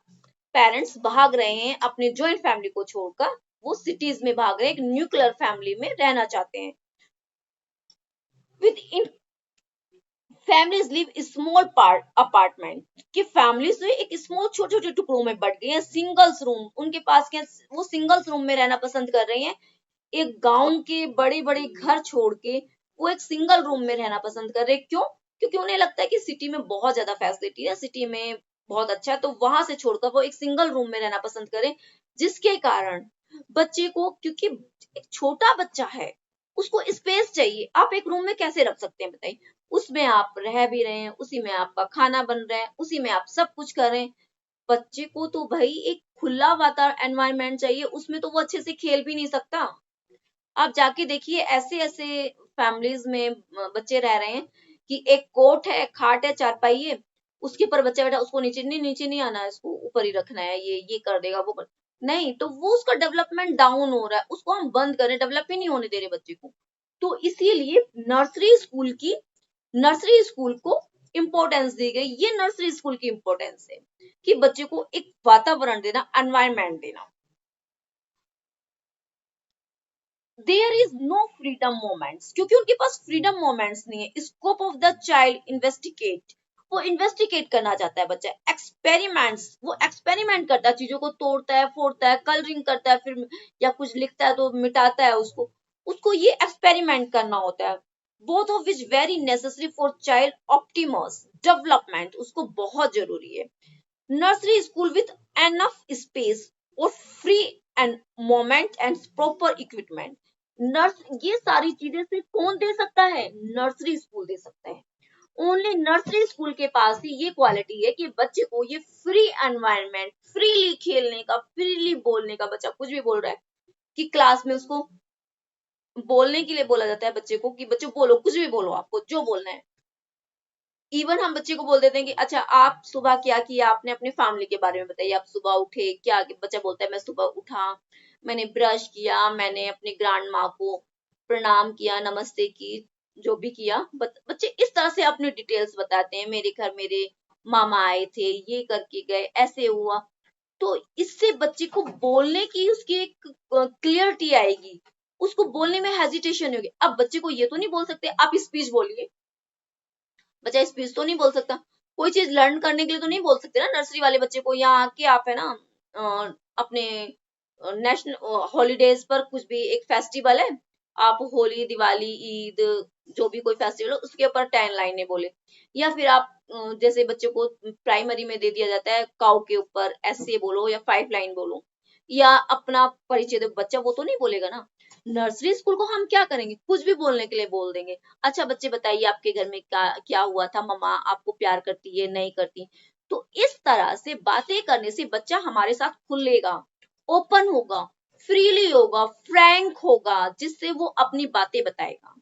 Speaker 1: पेरेंट्स भाग रहे हैं, अपने जॉइंट फैमिली को छोड़कर वो सिटीज में भाग रहे हैं, एक न्यूक्लियर फैमिली में रहना चाहते हैं। With in families live small part apartment, कि फैमिलीज जो एक स्मॉल छोटे छोटे टुकड़ों में बढ़ गई हैं, सिंगल्स रूम उनके पास क्या, वो सिंगल्स रूम में रहना पसंद कर रही हैं, एक गांव के बड़े बड़े घर छोड़ के वो एक सिंगल रूम में रहना पसंद कर रहे हैं। क्यों? क्योंकि उन्हें लगता है कि सिटी में बहुत ज्यादा फैसिलिटी है, सिटी में बहुत अच्छा है, तो वहां से छोड़कर वो एक सिंगल रूम में रहना पसंद करें, जिसके कारण बच्चे को, क्योंकि एक छोटा बच्चा है उसको स्पेस चाहिए, आप एक रूम में कैसे रख सकते हैं बताइए, उसमें आप रह भी रहे हैं, उसी में आपका खाना बन रहा है, उसी में आप सब कुछ कर रहे हैं। बच्चे को तो भाई एक खुला वातावरण एनवायरनमेंट चाहिए, उसमें तो वो अच्छे से खेल भी नहीं सकता। आप जाके देखिए ऐसे ऐसे फैमिलीज में बच्चे रह रहे हैं कि एक कोट है, खाट है, चारपाई है, उसके ऊपर बच्चा बैठा, उसको नीचे नहीं आना है, इसको ऊपर ही रखना है, ये कर देगा वो कर, नहीं, तो वो उसका डेवलपमेंट डाउन हो रहा है, उसको हम बंद करें, डेवलप ही नहीं होने दे रहे बच्चे को। तो इसीलिए नर्सरी स्कूल को इम्पोर्टेंस दी गई, ये नर्सरी स्कूल की इम्पोर्टेंस है कि बच्चे को एक वातावरण देना, एनवायरनमेंट देना। There is no freedom moments, क्योंकि उनके पास फ्रीडम मोमेंट्स नहीं है। Scope of the child investigate, वो इन्वेस्टिगेट करना चाहता है बच्चा। एक्सपेरिमेंट्स, वो एक्सपेरिमेंट करता है, चीजों को तोड़ता है, फोड़ता है, कलरिंग करता है, फिर या कुछ लिखता है तो मिटाता है उसको, उसको ये एक्सपेरिमेंट करना होता है। Both of which very necessary for child optimus development, उसको बहुत जरूरी है। Nursery school with enough space और free and moment and proper equipment. Nurse, ये सारी चीजें सिर्फ कौन दे सकता है? नर्सरी स्कूल दे सकता है। ओनली नर्सरी स्कूल के पास ही ये क्वालिटी है कि बच्चे को ये फ्री एनवायरनमेंट, फ्रीली खेलने का, फ्रीली बोलने का, बच्चा कुछ भी बोल रहा है कि क्लास में उसको बोलने के लिए बोला जाता है बच्चे को कि बच्चे बोलो, कुछ भी बोलो, आपको जो बोलना है। इवन हम बच्चे को बोल देते हैं कि अच्छा आप सुबह क्या किया, आपने अपनी फैमिली के बारे में बताइए, आप सुबह उठे क्या, बच्चा बोलता है मैं सुबह उठा, मैंने ब्रश किया, मैंने अपनी ग्रैंड माँ को प्रणाम किया, नमस्ते की, जो भी किया। बच्चे इस तरह से अपनी डिटेल्स बताते हैं, मेरे घर मेरे मामा आए थे, ये करके गए, ऐसे हुआ। तो इससे बच्चे को बोलने की उसकी एक क्लियरिटी आएगी, उसको बोलने में हेजिटेशन होगी। अब बच्चे को ये तो नहीं बोल सकते आप स्पीच बोलिए, बच्चा स्पीच तो नहीं बोल सकता, कोई चीज लर्न करने के लिए तो नहीं बोल सकते ना नर्सरी वाले बच्चे को, यहाँ आके आप है ना अपने नेशनल हॉलीडेज पर कुछ भी एक फेस्टिवल है, आप होली, दिवाली, ईद, जो भी कोई फेस्टिवल हो उसके ऊपर 10 लाइनें बोले। या फिर आप जैसे बच्चे को प्राइमरी में दे दिया जाता है काउ के ऊपर ऐसे बोलो या 5 लाइन बोलो, या अपना परिचय दो, बच्चा वो तो नहीं बोलेगा ना। नर्सरी स्कूल को हम क्या करेंगे, कुछ भी बोलने के लिए बोल देंगे। अच्छा बच्चे बताइए आपके घर में क्या क्या हुआ था, मम्मा आपको प्यार करती है नहीं करती? तो इस तरह से बातें करने से बच्चा हमारे साथ खुलेगा, ओपन होगा, फ्रीली होगा, फ्रैंक होगा, जिससे वो अपनी बातें बताएगा।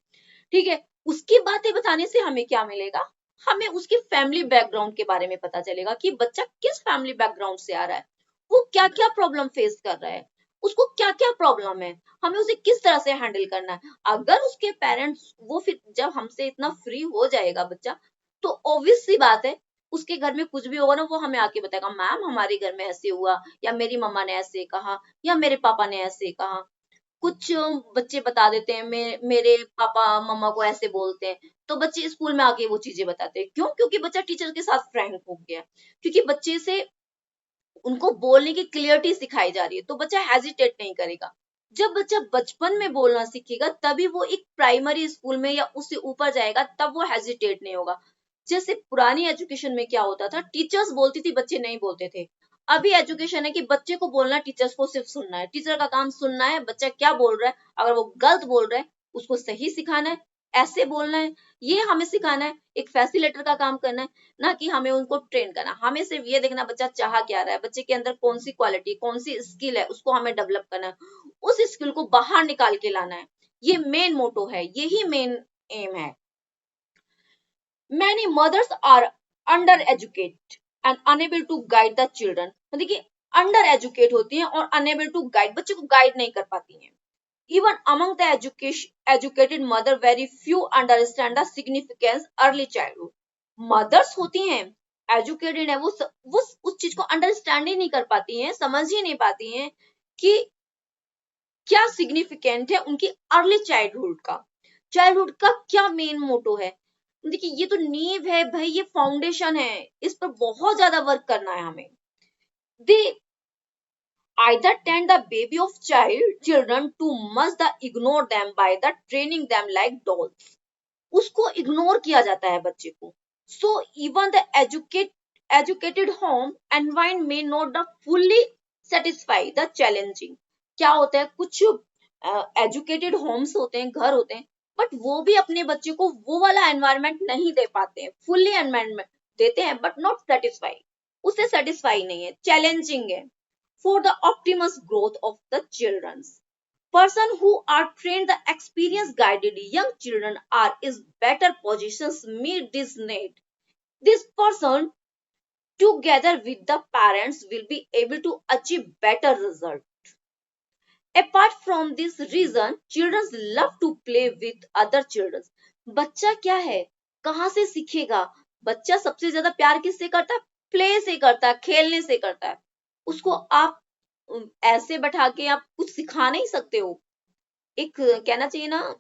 Speaker 1: ठीक है, उसकी बातें बताने से हमें क्या मिलेगा? हमें उसकी फैमिली बैकग्राउंड के बारे में पता चलेगा कि बच्चा किस फैमिली बैकग्राउंड से आ रहा है, वो क्या क्या प्रॉब्लम फेस कर रहा है, उसको क्या क्या प्रॉब्लम है, हमें उसे किस तरह से हैंडल करना है। अगर उसके पेरेंट्स, वो फिर जब हमसे इतना फ्री हो जाएगा बच्चा, तो ऑब्वियस सी बात है उसके घर में कुछ भी होगा ना वो हमें आके बताएगा, मैम हमारे घर में ऐसे हुआ, या मेरी मम्मा ने ऐसे कहा, या मेरे पापा ने ऐसे कहा। कुछ बच्चे बता देते हैं मेरे पापा मम्मा को ऐसे बोलते हैं, तो बच्चे स्कूल में आके वो चीजें बताते हैं। क्यों? क्योंकि बच्चा टीचर के साथ फ्रैंक हो गया, क्योंकि बच्चे से उनको बोलने की क्लियरिटी सिखाई जा रही है, तो बच्चा हेजिटेट नहीं करेगा। जब बच्चा बचपन में बोलना सीखेगा तभी वो एक प्राइमरी स्कूल में या उससे ऊपर जाएगा, तब वो हेजिटेट नहीं होगा। जैसे पुरानी एजुकेशन में क्या होता था, टीचर्स बोलती थी बच्चे नहीं बोलते थे। अभी एजुकेशन है कि बच्चे को बोलना, टीचर्स को सिर्फ सुनना है, टीचर का काम सुनना है, बच्चा क्या बोल रहा है, अगर वो गलत बोल रहा है उसको सही सिखाना है, ऐसे बोलना है, ये हमें सिखाना है। एक फैसिलिटेटर का काम करना है, ना कि हमें उनको ट्रेन करना। हमें सिर्फ ये देखना बच्चा चाह क्या रहा है, बच्चे के अंदर कौन सी क्वालिटी, कौन सी स्किल है, उसको हमें डेवलप करना है, उस स्किल को बाहर निकाल के लाना है। ये मेन मोटो है, यही मेन एम है। Many mothers are under-educated and unable to guide the children, मतलब कि अंडर एजुकेट होती हैं और अनेबल टू गाइड, बच्चे को गाइड नहीं कर पाती हैं। Even among the educated mother, very few understand the significance early childhood. Mothers होती हैं, educated है, वो उस चीज को अंडरस्टैंड ही नहीं कर पाती हैं, समझ ही नहीं पाती हैं कि क्या सिग्निफिकेंट है उनकी अर्ली चाइल्डहुड का क्या मेन मोटो है। देखिए ये तो नींव है भाई, ये फाउंडेशन है, इस पर बहुत ज्यादा वर्क करना है हमें। दे either tend the baby of children too much, the ignore them by the training them like dolls. उसको इग्नोर किया जाता है बच्चे को। So even the educated home environment may not fully satisfy the challenging. क्या होता है, कुछ एजुकेटेड होम्स होते हैं, घर होते हैं, बट वो भी अपने बच्चे को वो वाला एनवायरनमेंट नहीं दे पाते हैं। फुल्ली एनवायरनमेंट देते हैं बट नॉट सेटिस्फाई, उससे सेटिस्फाई नहीं है, चैलेंजिंग है। For the optimus growth of the childrens, person who are trained the experience guided young children are is better positions meet this need. This person together with the parents will be able to achieve better result. Apart from this reason, children love to play with other children. बच्चा क्या है, कहाँ से सीखेगा? बच्चा सबसे ज्यादा प्यार किससे करता है? प्ले से करता है, खेलने से करता है। उसको आप ऐसे बैठा के आप कुछ सिखा नहीं सकते हो। एक कहना चाहिए ना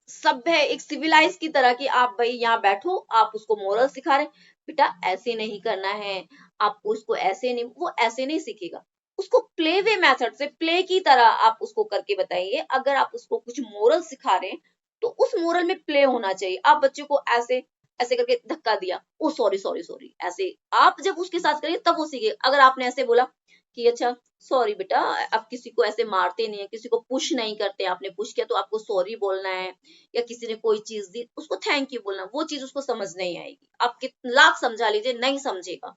Speaker 1: सभ्य, एक सिविलाइज की तरह कि आप भाई यहाँ बैठो, आप उसको मोरल सिखा रहे, बेटा ऐसे नहीं करना है, आपको उसको ऐसे नहीं, वो ऐसे नहीं सीखेगा। उसको प्ले वे मेथड से, प्ले की तरह आप उसको करके बताइए। अगर आप उसको कुछ मोरल सिखा रहे हैं तो उस मोरल में प्ले होना चाहिए। आप बच्चे को ऐसे ऐसे करके धक्का दिया, ओ सॉरी सॉरी सॉरी, ऐसे आप जब उसके साथ करिए तब वो सीखे। अगर आपने ऐसे बोला कि अच्छा सॉरी बेटा, आप किसी को ऐसे मारते नहीं है, किसी को पुश नहीं करते, आपने पुश किया तो आपको सॉरी बोलना है, या किसी ने कोई चीज दी उसको थैंक यू बोलना, वो चीज उसको समझ नहीं आएगी। आप कितना लाख समझा लीजिए नहीं समझेगा।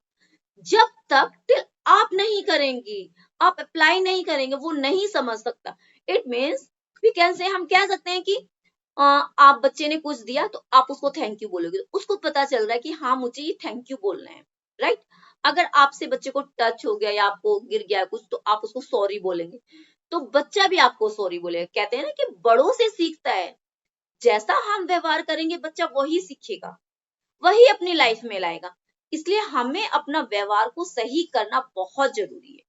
Speaker 1: जब तक टिल आप नहीं करेंगी, आप अप्लाई नहीं करेंगे, वो नहीं समझ सकता। इट मीन्स वी कैन से, हम कह सकते हैं कि आप बच्चे ने कुछ दिया तो आप उसको थैंक यू बोलोगे, उसको पता चल रहा है कि हाँ मुझे ये थैंक यू बोलना है, राइट। अगर आपसे बच्चे को टच हो गया या आपको गिर गया कुछ तो आप उसको सॉरी बोलेंगे, तो बच्चा भी आपको सॉरी बोलेगा। कहते हैं ना कि बड़ों से सीखता है, जैसा हम व्यवहार करेंगे बच्चा वही सीखेगा, वही अपनी लाइफ में लाएगा। इसलिए हमें अपना व्यवहार को सही करना बहुत जरूरी है।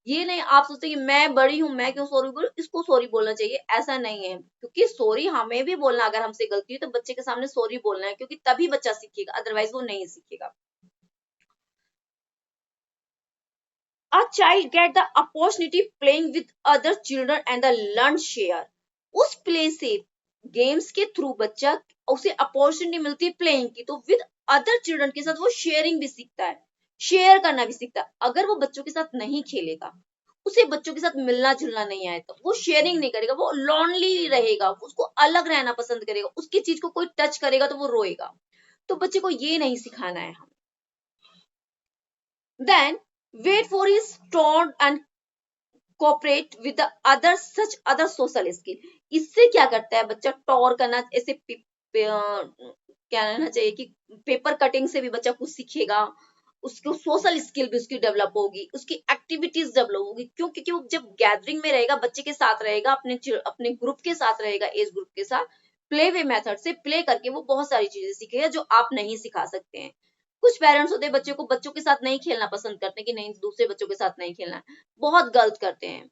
Speaker 1: ये नहीं आप सोचते कि मैं बड़ी हूं मैं क्यों सॉरी बोलूं, इसको सॉरी बोलना चाहिए, ऐसा नहीं है। क्योंकि सॉरी हमें भी बोलना, अगर हमसे गलती है तो बच्चे के सामने सॉरी बोलना है, क्योंकि तभी बच्चा सीखेगा, अदरवाइज वो नहीं सीखेगा। A child get the opportunity playing with other children and the learn share। उस प्ले से, गेम्स के थ्रू बच्चा, उसे अपॉर्चुनिटी मिलती है प्लेइंग की, तो विद अदर चिल्ड्रन के साथ वो शेयरिंग भी सीखता है, शेयर करना भी सीखता है। अगर वो बच्चों के साथ नहीं खेलेगा, उसे बच्चों के साथ मिलना जुलना नहीं आए, तो वो शेयरिंग नहीं करेगा, वो लॉनली रहेगा, उसको अलग रहना पसंद करेगा, उसकी चीज को कोई टच करेगा तो वो रोएगा। तो बच्चे को ये नहीं सिखाना है हमें। Then wait for his turn and cooperate with the other such other social skill। इससे क्या करता है बच्चा, टॉर करना, ऐसे क्या रहना चाहिए कि पेपर कटिंग से भी बच्चा कुछ सीखेगा, उसको सोशल स्किल भी उसकी डेवलप होगी, उसकी एक्टिविटीज डेवलप होगी। क्यों? क्योंकि वो जब गैदरिंग में रहेगा, बच्चे के साथ रहेगा, अपने ग्रुप के साथ रहेगा, एज ग्रुप के साथ, प्ले वे मेथड से प्ले करके वो बहुत सारी चीजें सीखेगा जो आप नहीं सिखा सकते हैं। कुछ पेरेंट्स होते हैं बच्चे को, बच्चों के साथ नहीं खेलना पसंद करते कि नहीं दूसरे बच्चों के साथ नहीं खेलना है, बहुत गलत करते हैं।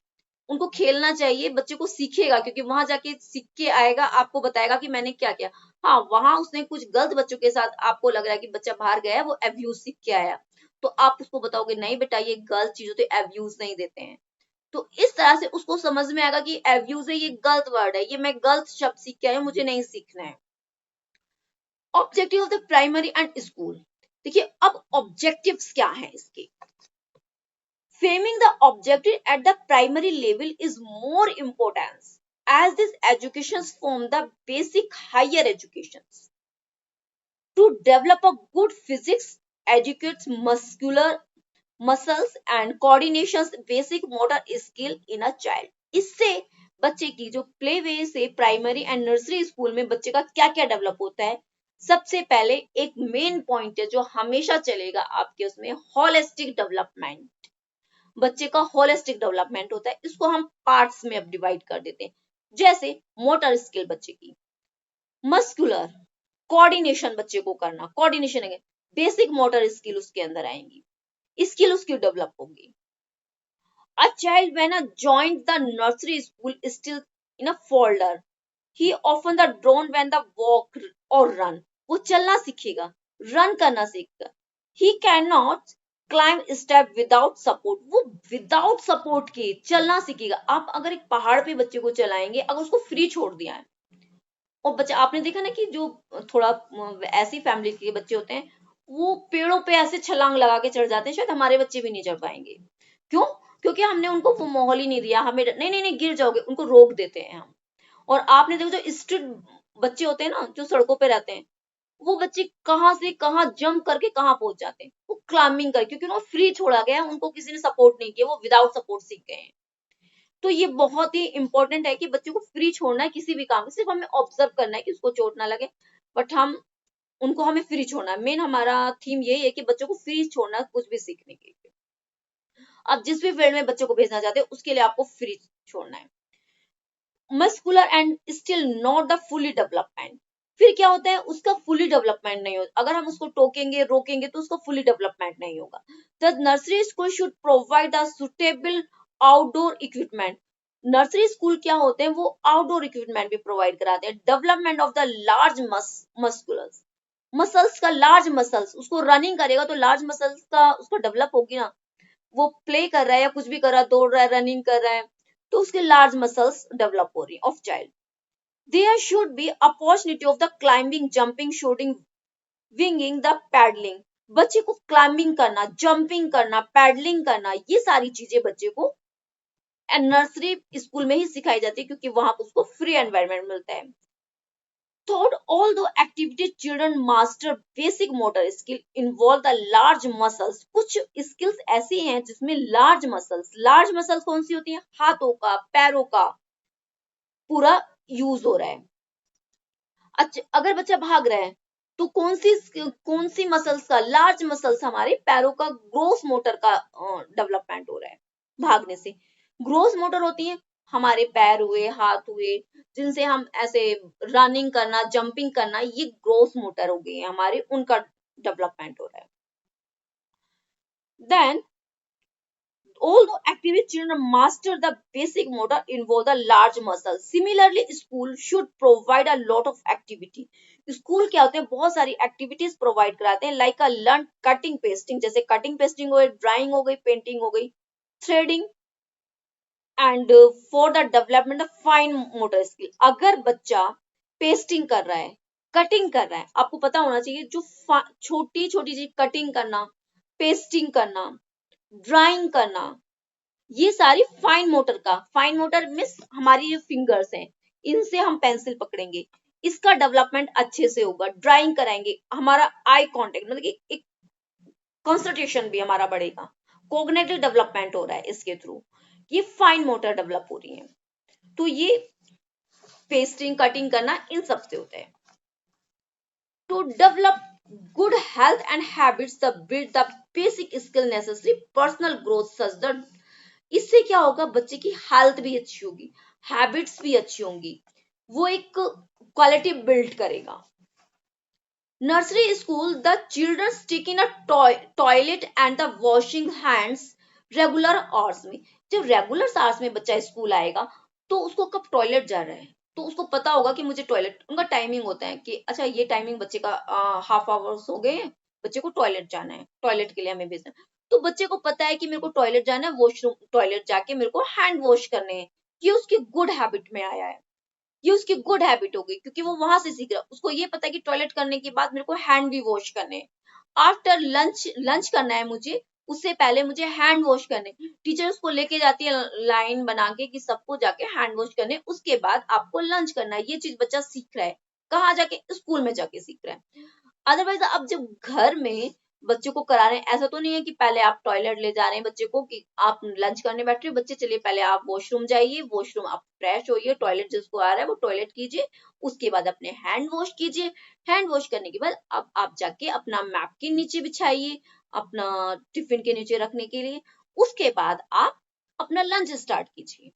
Speaker 1: उनको खेलना चाहिए, बच्चे को सीखेगा, क्योंकि वहां जाके सीख के आएगा, आपको बताएगा कि मैंने क्या किया। हाँ वहां उसने कुछ गलत बच्चों के साथ, आपको लग रहा है कि बच्चा बाहर गया है वो अब्यूज सीख के आया, तो आप उसको बताओगे नहीं बेटा ये गलत चीज होती है, अब्यूज नहीं देते हैं। तो इस तरह से उसको समझ में आएगा कि अब्यूज है, ये गलत वर्ड है, ये मैं गलत शब्द सीख के आया, मुझे नहीं सीखना है। Objective of the primary and school. देखिए अब ऑब्जेक्टिव्स क्या है इसके। Framing the objective at the primary level is more important as these educations form the basic higher educations. To develop a good physics, educates muscular muscles and coordinations basic motor skill in a child। इससे बच्चे की जो play way से primary and nursery school में बच्चे का क्या क्या डेवलप होता है। सबसे पहले एक मेन पॉइंट है जो हमेशा चलेगा आपके उसमें, होलिस्टिक डेवलपमेंट। बच्चे का होलिस्टिक डेवलपमेंट होता है, इसको हम पार्ट्स में अब डिवाइड कर देते हैं। जैसे मोटर स्किल बच्चे की, मस्कुलर कोऑर्डिनेशन बच्चे को करना, कोऑर्डिनेशन है, बेसिक मोटर स्किल उसके अंदर आएंगी, स्किल उसकी डेवलप होगी। A child when a joined the nursery school is still in a folder, he often the drawn when the walk or run। वो चलना सीखेगा, रन करना सीखेगा। He cannot climb step without support। वो without support के चलना सीखेगा। आप अगर एक पहाड़ पे बच्चे को चलाएंगे, अगर उसको फ्री छोड़ दिया है, और बच्चा आपने देखा ना कि जो थोड़ा ऐसी फैमिली के बच्चे होते हैं, वो पेड़ों पे ऐसे छलांग लगा के चढ़ जाते हैं, शायद हमारे बच्चे भी नहीं चढ़ पाएंगे। क्यों? क्योंकि हमने उनको वो माहौल ही नहीं दिया, हमें नहीं नहीं नहीं गिर जाओगे, उनको रोक देते हैं हम। और आपने देखो जो स्ट्रीट बच्चे होते हैं ना, जो सड़कों पे रहते हैं, वो बच्चे कहाँ से कहाँ जंप करके कहाँ पहुंच जाते हैं, वो क्लाइंबिंग करके, क्योंकि उनको फ्री छोड़ा गया, उनको किसी ने सपोर्ट नहीं किया, वो विदाउट सपोर्ट सीख गए हैं। तो ये बहुत ही इंपॉर्टेंट है कि बच्चे को फ्री छोड़ना है किसी भी काम में, सिर्फ हमें ऑब्जर्व करना है कि उसको चोट ना लगे, बट हम उनको हमें फ्री छोड़ना है। मेन हमारा थीम यही है कि बच्चों को फ्री छोड़ना कुछ भी सीखने के लिए। आप जिस भी फील्ड में बच्चों को भेजना चाहते हैं उसके लिए आपको फ्री छोड़ना है। Muscular and still not the fully development. फिर क्या होता है, उसका फुली डेवलपमेंट नहीं होता, अगर हम उसको टोकेंगे रोकेंगे तो उसका फुली डेवलपमेंट नहीं होगा। The nursery school should provide the suitable outdoor equipment. Nursery school क्या होते हैं, वो आउटडोर इक्विपमेंट भी प्रोवाइड कराते हैं, development of the large muscular muscles का, लार्ज मसल्स, उसको रनिंग करेगा तो लार्ज मसल्स का उसको डेवलप होगी ना, वो प्ले कर रहा है या कुछ भी कर रहा है, दौड़ रहा है, रनिंग कर रहा है, तो उसके लार्ज मसल्स डेवलप हो रही है of child. There should be opportunity of the climbing, jumping, shooting, winging the paddling, बच्चे को क्लाइंबिंग करना, जंपिंग करना, पैडलिंग करना, ये सारी चीजें बच्चे को नर्सरी स्कूल में ही सिखाई जाती है, क्योंकि वहां पर उसको फ्री एनवायरनमेंट मिलता है। Third, although activity children master basic motor skill involve the large muscles, कुछ स्किल्स ऐसी हैं जिसमें लार्ज मसल्स कौन सी होती हैं, हाथों का, पैरों का पूरा यूज हो रहा है। अच्छा, अगर बच्चा भाग रहा है तो कौन सी मसल्स का, लार्ज मसल्स, हमारे पैरों का ग्रोस मोटर का डेवलपमेंट हो रहा है भागने से। ग्रोस मोटर होती है हमारे पैर हुए, हाथ हुए, जिनसे हम ऐसे रनिंग करना, जंपिंग करना, ये ग्रोस मोटर हो गई है हमारे, उनका डेवलपमेंट हो रहा है। Then although active children master the basic motor involve the large muscles, similarly school should provide a lot of activity। School क्या होते हैं, बहुत सारी एक्टिविटीज प्रोवाइड कराते हैं, लाइक अ लर्न कटिंग पेस्टिंग, जैसे कटिंग पेस्टिंग हो गई, ड्राइंग हो गई, पेंटिंग हो गई, threading, and for the development of fine motor skill. अगर बच्चा पेस्टिंग कर रहा है, कटिंग कर रहा है, आपको पता होना चाहिए जो छोटी छोटी चीज कटिंग करना, पेस्टिंग करना, ड्राइंग करना, ये सारी फाइन मोटर मीन्स हमारी जो फिंगर्स हैं, इनसे हम पेंसिल पकड़ेंगे, इसका डेवलपमेंट अच्छे से होगा। ड्राइंग कराएंगे, हमारा आई कांटेक्ट मतलब कि एक कंसंट्रेशन भी हमारा बढ़ेगा, कोग्निटिव डेवलपमेंट हो रहा है इसके थ्रू, ये फाइन मोटर डेवलप हो रही है। तो ये पेस्टिंग, कटिंग करना, इन सब से होता है। To develop good health and habits, the build the basic skill necessary personal growth such that, इससे क्या होगा, बच्चे की हेल्थ भी अच्छी होगी, हैबिट्स भी अच्छी होंगी, वो एक क्वालिटी बिल्ड करेगा। Nursery school, the children stick in a toilet and the washing hands regular hours में। जब रेगुलर आवर्स में बच्चा स्कूल आएगा तो उसको कब टॉयलेट जा रहा है तो उसको पता होगा कि मुझे टॉयलेट, उनका टाइमिंग होता है कि अच्छा ये टाइमिंग बच्चे का हाफ आवर्स हो गए हैं, बच्चे को टॉयलेट जाना है, टॉयलेट के लिए हमें भेजना है। तो बच्चे को पता है कि मेरे को टॉयलेट जाना है, वॉशरूम टॉयलेट जाके मेरे को हैंड वॉश करने हैं, ये उसकी गुड हैबिट में आया है, ये उसकी गुड हैबिट हो गई, क्योंकि वो वहां से सीख रहा है, उसको ये पता है कि टॉयलेट करने के बाद मेरे को हैंड भी वॉश करने हैं, आफ्टर लंच करना है मुझे, उससे पहले मुझे हैंड वॉश करने, टीचर उसको लेके जाती है लाइन बना के कि सबको जाके हैंड वॉश करने, उसके बाद आपको लंच करना है, ये चीज बच्चा सीख रहा है, कहाँ जाके, स्कूल में जाके सीख रहा है। अदरवाइज अब जब घर में बच्चों को करा रहे हैं, ऐसा तो नहीं है कि पहले आप टॉयलेट ले जा रहे हैं बच्चे को, कि आप लंच करने बैठ रहे हो, बच्चे चलिए पहले आप वॉशरूम जाइए, वॉशरूम आप फ्रेश होइए, टॉयलेट जिसको आ रहा है वो टॉयलेट कीजिए, उसके बाद अपने हैंड वॉश कीजिए, हैंड वॉश करने के बाद अब आप जाके अपना मैप के नीचे बिछाइए, अपना टिफिन के नीचे रखने के लिए, उसके बाद आप अपना लंच स्टार्ट कीजिए।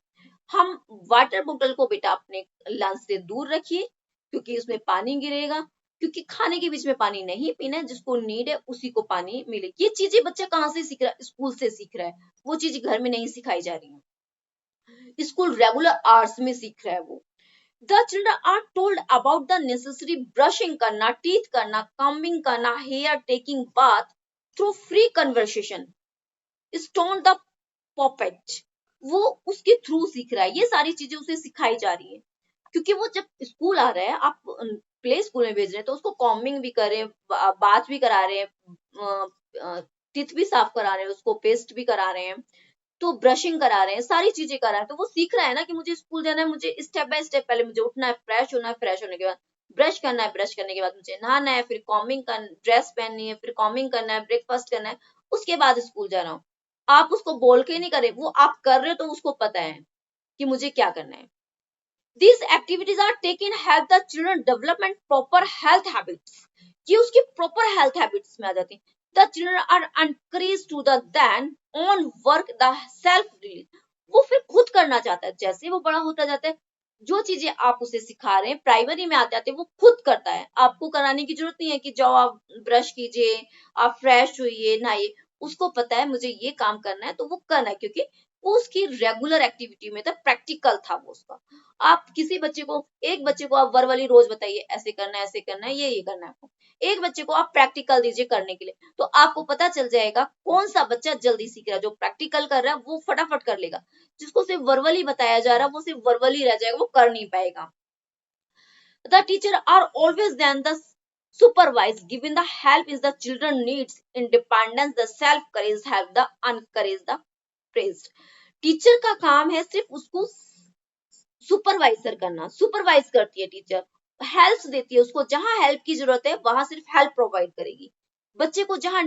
Speaker 1: हम वाटर बोतल को बेटा अपने लंच से दूर रखिए, क्योंकि उसमें पानी गिरेगा, क्योंकि खाने के बीच में पानी नहीं पीना है, जिसको नीड है उसी को पानी मिले। ये चीजें बच्चा कहाँ से सीख रहा है, स्कूल से सीख रहा है, वो चीज घर में नहीं सिखाई जा रही है, स्कूल रेगुलर आवर्स में सीख रहा है वो। The children are told about the necessary brushing करना, टीथ करना, कॉम्बिंग करना, hair taking bath through free conversation, stone the puppet, वो उसके थ्रू सीख रहा है, ये सारी चीजें उसे सिखाई जा रही है, क्योंकि वो जब स्कूल आ रहा है, आप प्ले स्कूल में भेज रहे हैं, तो उसको कॉम्बिंग भी कर रहे हैं, बात भी करा रहे हैं, टीथ भी साफ करा रहे हैं, उसको पेस्ट भी करा रहे हैं, तो ब्रशिंग करा रहे हैं, सारी चीजें करा रहे हैं, तो वो सीख रहा है ना कि मुझे स्कूल जाना है, मुझे स्टेप बाय स्टेप पहले मुझे उठना है, फ्रेश होना है, फ्रेश होने के बाद ब्रश करना है, ब्रश करने के बाद मुझे नहाना है, फिर कॉम्बिंग कर, ड्रेस पहननी है, फिर कॉम्बिंग करना है, ब्रेकफास्ट करना है, उसके बाद स्कूल जा रहा हूँ। आप उसको बोल के नहीं करे, वो आप कर रहे हो तो उसको पता है कि मुझे क्या करना है। These activities are taken help the children development proper health habits, ये उसकी proper health habits में आ जाती है। The children are encouraged to the then on work the self release, वो फिर खुद करना चाहता है, जैसे वो बड़ा होता जाता है, जो चीजें आप उसे सिखा रहे हैं प्राइमरी में आते आते वो खुद करता है, आपको कराने की जरूरत नहीं है कि जाओ आप ब्रश कीजिए, आप फ्रेश होइए, नहाइए, उसको पता है मुझे ये काम करना है तो वो करना है, क्योंकि वो उसकी रेगुलर एक्टिविटी में था, प्रैक्टिकल था वो उसका। आप किसी बच्चे को, एक बच्चे को आप वर्बली रोज बताइए ऐसे करना है, ऐसे करना है, ये करना है आपको, एक बच्चे को आप प्रैक्टिकल दीजिए करने के लिए, तो आपको पता चल जाएगा कौन सा बच्चा जल्दी सीख रहा है। जो प्रैक्टिकल कर रहा है वो फटाफट कर लेगा, जिसको सिर्फ वर्बली बताया जा रहा है वो सिर्फ वर्बली रह जाएगा, वो कर नहीं पाएगा। The teacher are always than the supervise, giving the help is the children needs independence, the self courage help the uncourage the praised। Teacher का काम है सिर्फ उसको सुपरवाइजर करना, सुपरवाइज करती है टीचर, हेल्प देती है उसको, जहां हेल्प की जरूरत है वहां सिर्फ हेल्प प्रोवाइड करेगी, बच्चे को जहां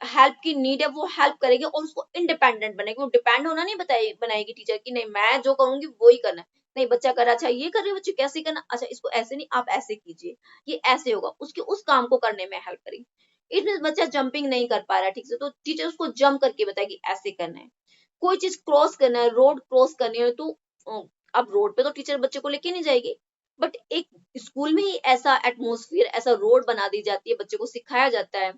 Speaker 1: हेल्प की नीड है वो हेल्प करेगी और उसको इंडिपेंडेंट बनेगी। वो डिपेंड होना नहीं बनाएगी टीचर की, नहीं मैं जो करूंगी वो ही करना है, नहीं बच्चा कर अच्छा ये कर रहे बच्चे कैसे करना, अच्छा इसको ऐसे नहीं आप ऐसे कीजिए, ये ऐसे होगा, उसके उस काम को करने में हेल्प करेगी। इट मीन बच्चा जंपिंग नहीं कर पा रहा ठीक से, तो टीचर उसको जंप करके बताएगी ऐसे करना है। कोई चीज क्रॉस करना है, रोड क्रॉस करनी है, तो अब रोड पे तो टीचर बच्चे को लेके नहीं जाएगी, बट एक स्कूल में ही ऐसा एटमोस्फियर, ऐसा रोड बना दी जाती है, बच्चे को सिखाया जाता है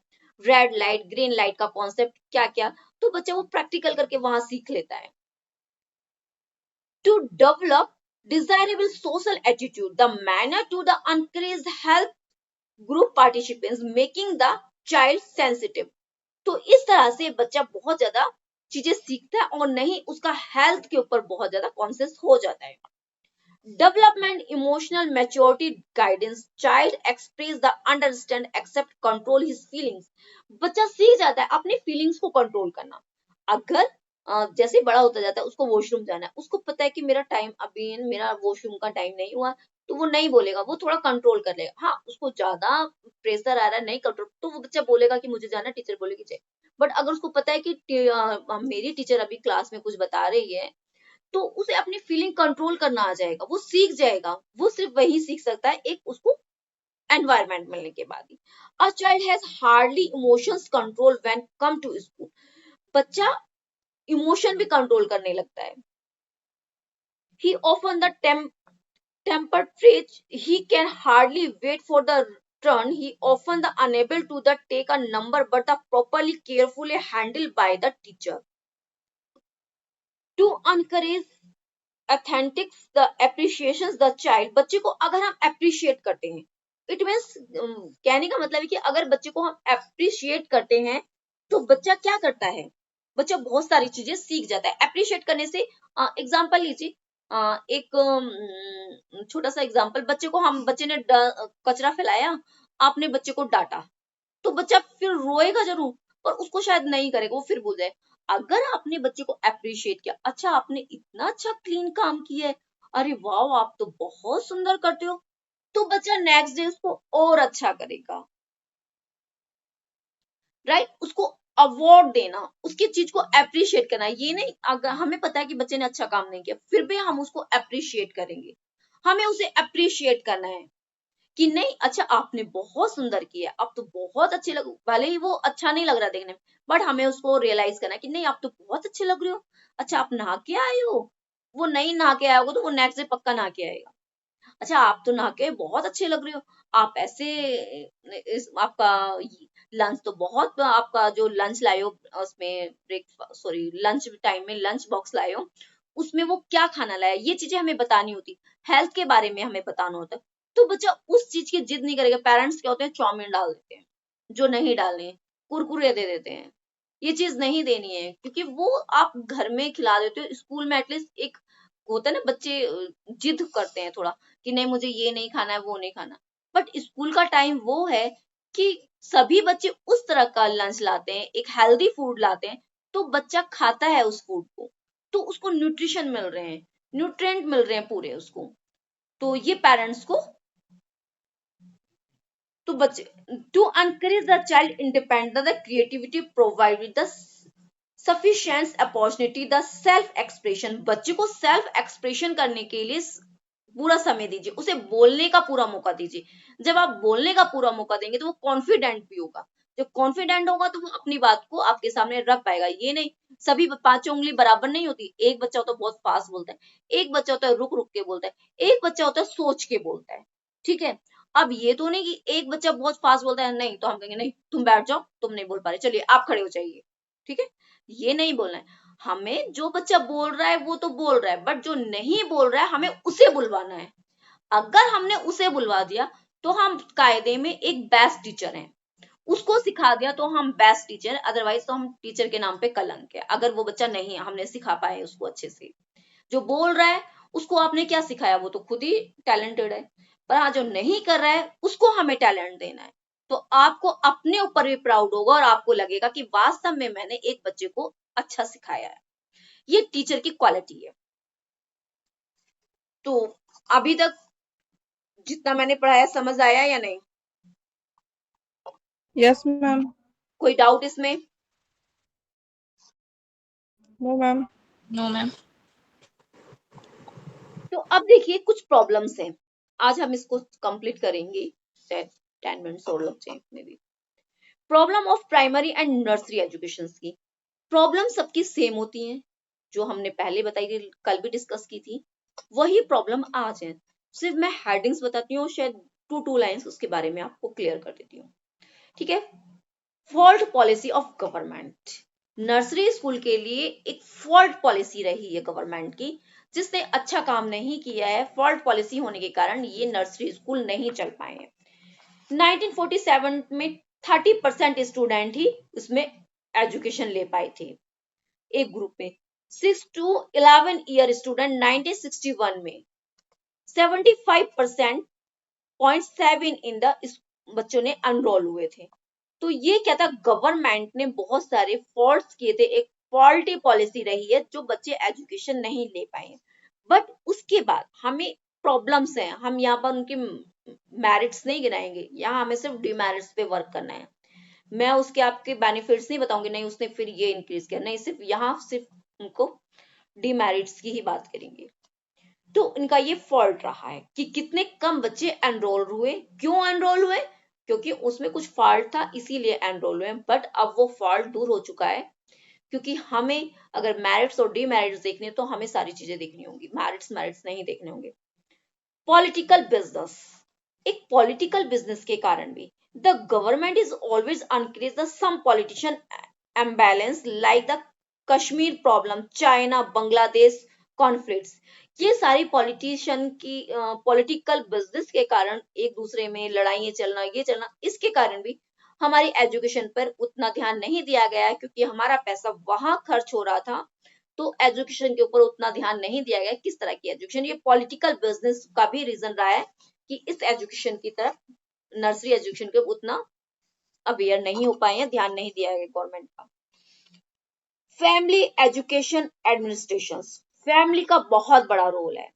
Speaker 1: रेड लाइट ग्रीन लाइट का कॉन्सेप्ट क्या क्या, तो बच्चा वो प्रैक्टिकल करके वहां सीख लेता है। To develop desirable social attitude, the manner to the encourage help group participants making the child sensitive. तो इस तरह से बच्चा बहुत ज्यादा चीजें सीखता है और नहीं उसका हेल्थ के ऊपर बहुत ज्यादा कॉन्शियस हो जाता है। Development emotional maturity guidance, child express the understand accept control his feelings. बच्चा सीख जाता है अपनी फीलिंग्स को कंट्रोल करना। अगर जैसे बड़ा होता जाता है, उसको वॉशरूम जाना है, उसको पता है कि मेरा टाइम अभी मेरा वॉशरूम का टाइम नहीं हुआ, तो वो नहीं बोलेगा, वो थोड़ा कंट्रोल कर लेगा। हाँ उसको ज्यादा प्रेशर आ रहा है नहीं कंट्रोल, तो वो बच्चा बोलेगा कि मुझे जाना, टीचर बोलेगी जाए। बट अगर उसको पता है कि मेरी टीचर अभी क्लास में कुछ बता रही है, तो उसे अपनी फीलिंग कंट्रोल करना आ जाएगा, वो सीख जाएगा। वो सिर्फ वही सीख सकता है एक उसको एनवायरमेंट मिलने के बाद ही। A child has hardly emotions control when come to school. बच्चा इमोशन भी कंट्रोल करने लगता है। He often the tempered phrase, he can hardly wait for the turn, he often the unable to the take a number but the properly carefully handled by the teacher। to encourage authentic the appreciations the child, बच्चे को अगर हम appreciate करते हैं, it means कहने का मतलब है कि अगर बच्चे को हम अप्रिशिएट करते हैं तो बच्चा क्या करता है, बच्चा बहुत सारी चीजें सीख जाता है अप्रिशिएट करने से। एग्जाम्पल लीजिए, एक छोटा सा एग्जाम्पल, बच्चे ने कचरा फैलाया, आपने बच्चे को डांटा, तो बच्चा फिर रोएगा जरूर पर उसको शायद नहीं करेगा, वो फिर भूल जाए। अगर आपने बच्चे को अप्रिशिएट किया, अच्छा आपने इतना अच्छा क्लीन काम किया है, अरे वाह आप तो बहुत सुंदर करते हो, तो बच्चा नेक्स्ट डे उसको और अच्छा करेगा, राइट। उसको अवार्ड देना, उसकी चीज को अप्रिशिएट करना, ये नहीं अगर हमें पता है कि बच्चे ने अच्छा काम नहीं किया फिर भी हम उसको अप्रिशिएट करेंगे, हमें उसे अप्रिशिएट करना है कि नहीं अच्छा आपने बहुत सुंदर किया, आप तो बहुत अच्छे लग, भले ही वो अच्छा नहीं लग रहा देखने में, बट हमें उसको रियलाइज करना है कि नहीं आप तो बहुत अच्छे लग रहे हो, अच्छा आप नहा के आए हो, वो नहीं नहा के आया होगा तो वो नेक्स्ट डे पक्का नहा के आएगा, अच्छा आप तो नहा के बहुत अच्छे लग रहे हो, आप ऐसे आपका लंच तो बहुत, आपका जो लंच लाए हो उसमें ब्रेकफास्ट सॉरी लंच टाइम में लंच बॉक्स लाए हो उसमें वो क्या खाना लाया, ये चीजें हमें बतानी होती, हेल्थ के बारे में हमें बताना होता है, तो बच्चा उस चीज की जिद नहीं करेगा। पेरेंट्स क्या होते हैं, चाउमीन डाल देते हैं जो नहीं डालने, कुरकुरे दे देते हैं, ये चीज नहीं देनी है क्योंकि वो आप घर में खिला देते हो, स्कूल में एटलीस्ट एक होता है ना, बच्चे जिद करते हैं थोड़ा कि नहीं मुझे ये नहीं खाना है वो नहीं खाना, बट स्कूल का टाइम वो है कि सभी बच्चे उस तरह का लंच लाते हैं, एक हेल्दी फूड लाते हैं, तो बच्चा खाता है उस फूड को, तो उसको न्यूट्रिशन मिल रहे हैं, न्यूट्रिएंट मिल रहे हैं पूरे उसको, तो ये पेरेंट्स को, तो बच्चे to encourage the child independence, the creativity provide with the sufficient opportunity, the self expression, बच्चे को सेल्फ एक्सप्रेशन करने के लिए पूरा समय दीजिए, उसे बोलने का पूरा मौका दीजिए। जब आप बोलने का पूरा मौका देंगे तो वो कॉन्फिडेंट भी होगा, जब कॉन्फिडेंट होगा तो वो अपनी बात को आपके सामने रख पाएगा। ये नहीं सभी पांचों उंगली बराबर नहीं होती, एक बच्चा होता है बहुत फास्ट बोलता है, एक बच्चा होता है रुक रुक के बोलता है, एक बच्चा होता है सोच के बोलता है, ठीक है। अब ये तो नहीं कि एक बच्चा बहुत फास्ट बोलता है, नहीं तो हम कहेंगे नहीं तुम बैठ जाओ तुम नहीं बोल पा रहे, चलिए आप खड़े हो जाइए, ठीक है, ये नहीं बोलना है। हमें जो बच्चा बोल रहा है वो तो बोल रहा है, बट जो नहीं बोल रहा है हमें उसे बुलवाना है। अगर हमने उसे बुलवा दिया तो हम कायदे में एक बेस्ट टीचर हैं, उसको सिखा दिया तो हम बेस्ट टीचर, अदरवाइज तो हम टीचर के नाम पे कलंक है। अगर वो बच्चा नहीं हमने सिखा पाए उसको अच्छे से, जो बोल रहा है उसको आपने क्या सिखाया, वो तो खुद ही टैलेंटेड है, पर हाँ जो नहीं कर रहा है उसको हमें टैलेंट देना है। तो आपको अपने ऊपर भी प्राउड होगा और आपको लगेगा कि वास्तव में मैंने एक बच्चे को अच्छा सिखाया है। ये टीचर की क्वालिटी है। तो अभी तक जितना मैंने पढ़ाया समझ आया या नहीं?
Speaker 2: Yes ma'am.
Speaker 1: कोई डाउट इसमें?
Speaker 2: No ma'am. No ma'am.
Speaker 1: तो अब देखिए कुछ प्रॉब्लम्स हैं, आज हम इसको कंप्लीट करेंगे, शायद 10 मिनट्स और लग जाए may be. Problem of primary and nursery education की प्रॉब्लम सबकी सेम होती हैं, जो हमने पहले बताई थी, कल भी डिस्कस की थी, वही प्रॉब्लम आज है। सिर्फ मैं हेडिंग्स बताती हूँ, शायद 2 लाइंस उसके बारे में आपको क्लियर कर देती हूँ, ठीक है। Fault policy of government, nursery school के लिए एक फॉल्ट पॉलिसी रही है गवर्नमेंट की, जिसने अच्छा काम नहीं किया है। फॉल्ट पॉलिसी होने के कारण ये नर्सरी स्कूल नहीं चल पाए हैं। 1947 में 30% स्टूडेंट ही उसमें एजुकेशन ले पाए थे एक ग्रुप में। 6 to 11 ईयर स्टूडेंट 1961 में 75% 0.7 इन द बच्चों ने अनरोल हुए थे। तो ये क्या था, गवर्नमेंट ने बहुत सारे फॉल्ट्स किए थे, एक फॉल्टी पॉलिसी रही है जो बच्चे एजुकेशन नहीं ले पाए। बट उसके बाद हमें प्रॉब्लम्स हैं, हम यहाँ पर उनके मेरिट्स नहीं गिनाएंगे, यहाँ हमें सिर्फ डिमेरिट्स पे वर्क करना है। मैं उसके आपके बेनिफिट्स नहीं बताऊंगी, नहीं उसने फिर ये इंक्रीज किया, नहीं, सिर्फ यहाँ सिर्फ उनको डिमेरिट्स की ही बात करेंगे। तो इनका ये फॉल्ट रहा है कि कितने कम बच्चे एनरोल हुए। क्यों एनरोल हुए? क्योंकि उसमें कुछ फॉल्ट था इसीलिए एनरोल हुए। बट अब वो फॉल्ट दूर हो चुका है, क्योंकि हमें अगर मेरिट्स और डीमेरिट्स देखने तो हमें सारी चीजें देखनी होंगी, मेरिट्स नहीं देखने होंगे। पॉलिटिकल बिजनेस, एक पॉलिटिकल बिजनेस के कारण भी the government is always encourage the some politician imbalance like the Kashmir problem, China Bangladesh conflicts. ये सारी पॉलिटिशियन की पॉलिटिकल बिजनेस के कारण एक दूसरे में लड़ाइयाँ चलना, ये चलना, इसके कारण भी हमारी एजुकेशन पर उतना ध्यान नहीं दिया गया है, क्योंकि हमारा पैसा वहां खर्च हो रहा था। तो एजुकेशन के ऊपर उतना ध्यान नहीं दिया गया। किस तरह की एजुकेशन, ये पॉलिटिकल बिजनेस का भी रीजन रहा है कि इस एजुकेशन की तरफ, नर्सरी एजुकेशन के उतना अवेयर नहीं हो पाए हैं, ध्यान नहीं दिया गया गवर्नमेंट का। फैमिली एजुकेशन एडमिनिस्ट्रेशन, फैमिली का बहुत बड़ा रोल है।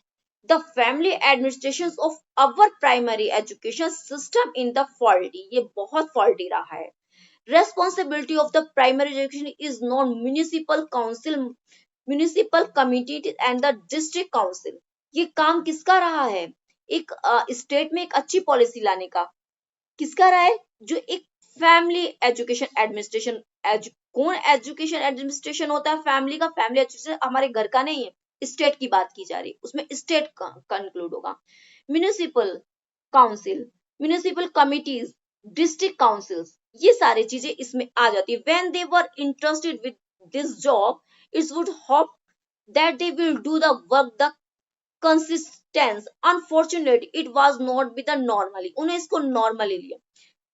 Speaker 1: The family administration of our primary education system in the faulty, ये बहुत फॉल्टी रहा है। Responsibility of the primary education is non municipal council, municipal committee and the district council। ये काम किसका रहा है? एक स्टेट में एक अच्छी पॉलिसी लाने का किसका रहा है? जो एक फैमिली एजुकेशन एडमिनिस्ट्रेशन, कौन एजुकेशन एडमिनिस्ट्रेशन होता है फैमिली का? फैमिली एजुकेशन हमारे घर का नहीं है, स्टेट की बात की जा रही है, उसमें स्टेट कंक्लूड होगा। Municipal council, municipal committees, district councils, ये सारी चीजें इसमें आ जाती है। When they were interested with this job, it's would hope that they will do the work the consistence. Unfortunately it was not with the normally, उन्हें इसको normally लिया।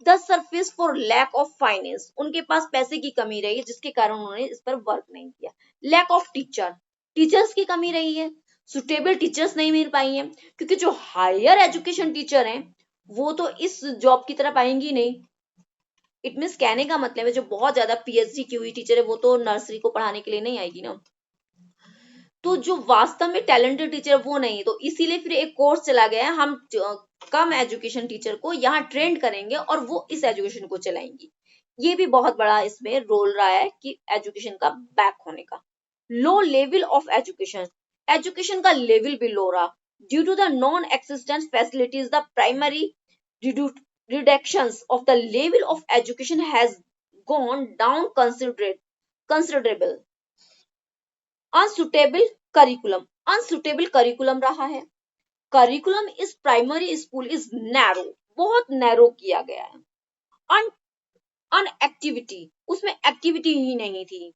Speaker 1: The surface for lack of finance, उनके पास पैसे की कमी रही है जिसके कारण उन्होंने इस पर वर्क नहीं किया। लैक ऑफ टीचर, टीचर्स की कमी रही है, सुटेबल टीचर्स नहीं मिल पाई हैं, क्योंकि जो हायर एजुकेशन टीचर हैं वो तो इस जॉब की तरफ आएंगी नहीं। इट मीन्स कहने का मतलब है जो बहुत ज्यादा पीएचडी की हुई टीचर है वो तो नर्सरी को पढ़ाने के लिए नहीं आएगी ना। तो जो वास्तव में टैलेंटेड टीचर वो नहीं, तो इसीलिए फिर एक कोर्स चला गया है, हम कम एजुकेशन टीचर को यहाँ ट्रेन करेंगे और वो इस एजुकेशन को चलाएंगी। ये भी बहुत बड़ा इसमें रोल रहा है कि एजुकेशन का बैक होने का। Low level of education, education का लेवल भी लो रहा due to the non existent facilities. The primary reductions of the level of education has gone down considerable। Unsuitable curriculum, unsuitable curriculum रहा है। Curriculum इस primary school is narrow, बहुत narrow किया गया है। अन एक्टिविटी, उसमें एक्टिविटी ही नहीं थी।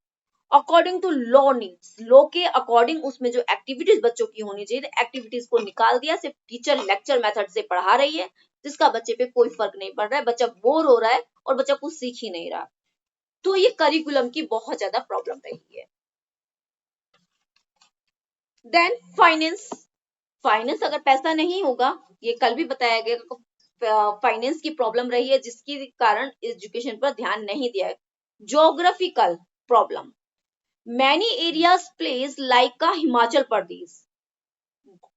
Speaker 1: According to law needs, law के अकॉर्डिंग उसमें जो एक्टिविटीज बच्चों की होनी चाहिए एक्टिविटीज को निकाल दिया, सिर्फ टीचर लेक्चर मेथड से पढ़ा रही है जिसका बच्चे पे कोई फर्क नहीं पड़ रहा है, बच्चा बोर हो रहा है और बच्चा कुछ सीख ही नहीं रहा। तो ये करिकुलम की बहुत ज्यादा प्रॉब्लम रही है। देन फाइनेंस, फाइनेंस अगर पैसा नहीं होगा, ये कल भी बताया गया, फाइनेंस की प्रॉब्लम रही है जिसके कारण एजुकेशन पर ध्यान नहीं दिया है। Geographical problem, many areas place like का हिमाचल प्रदेश,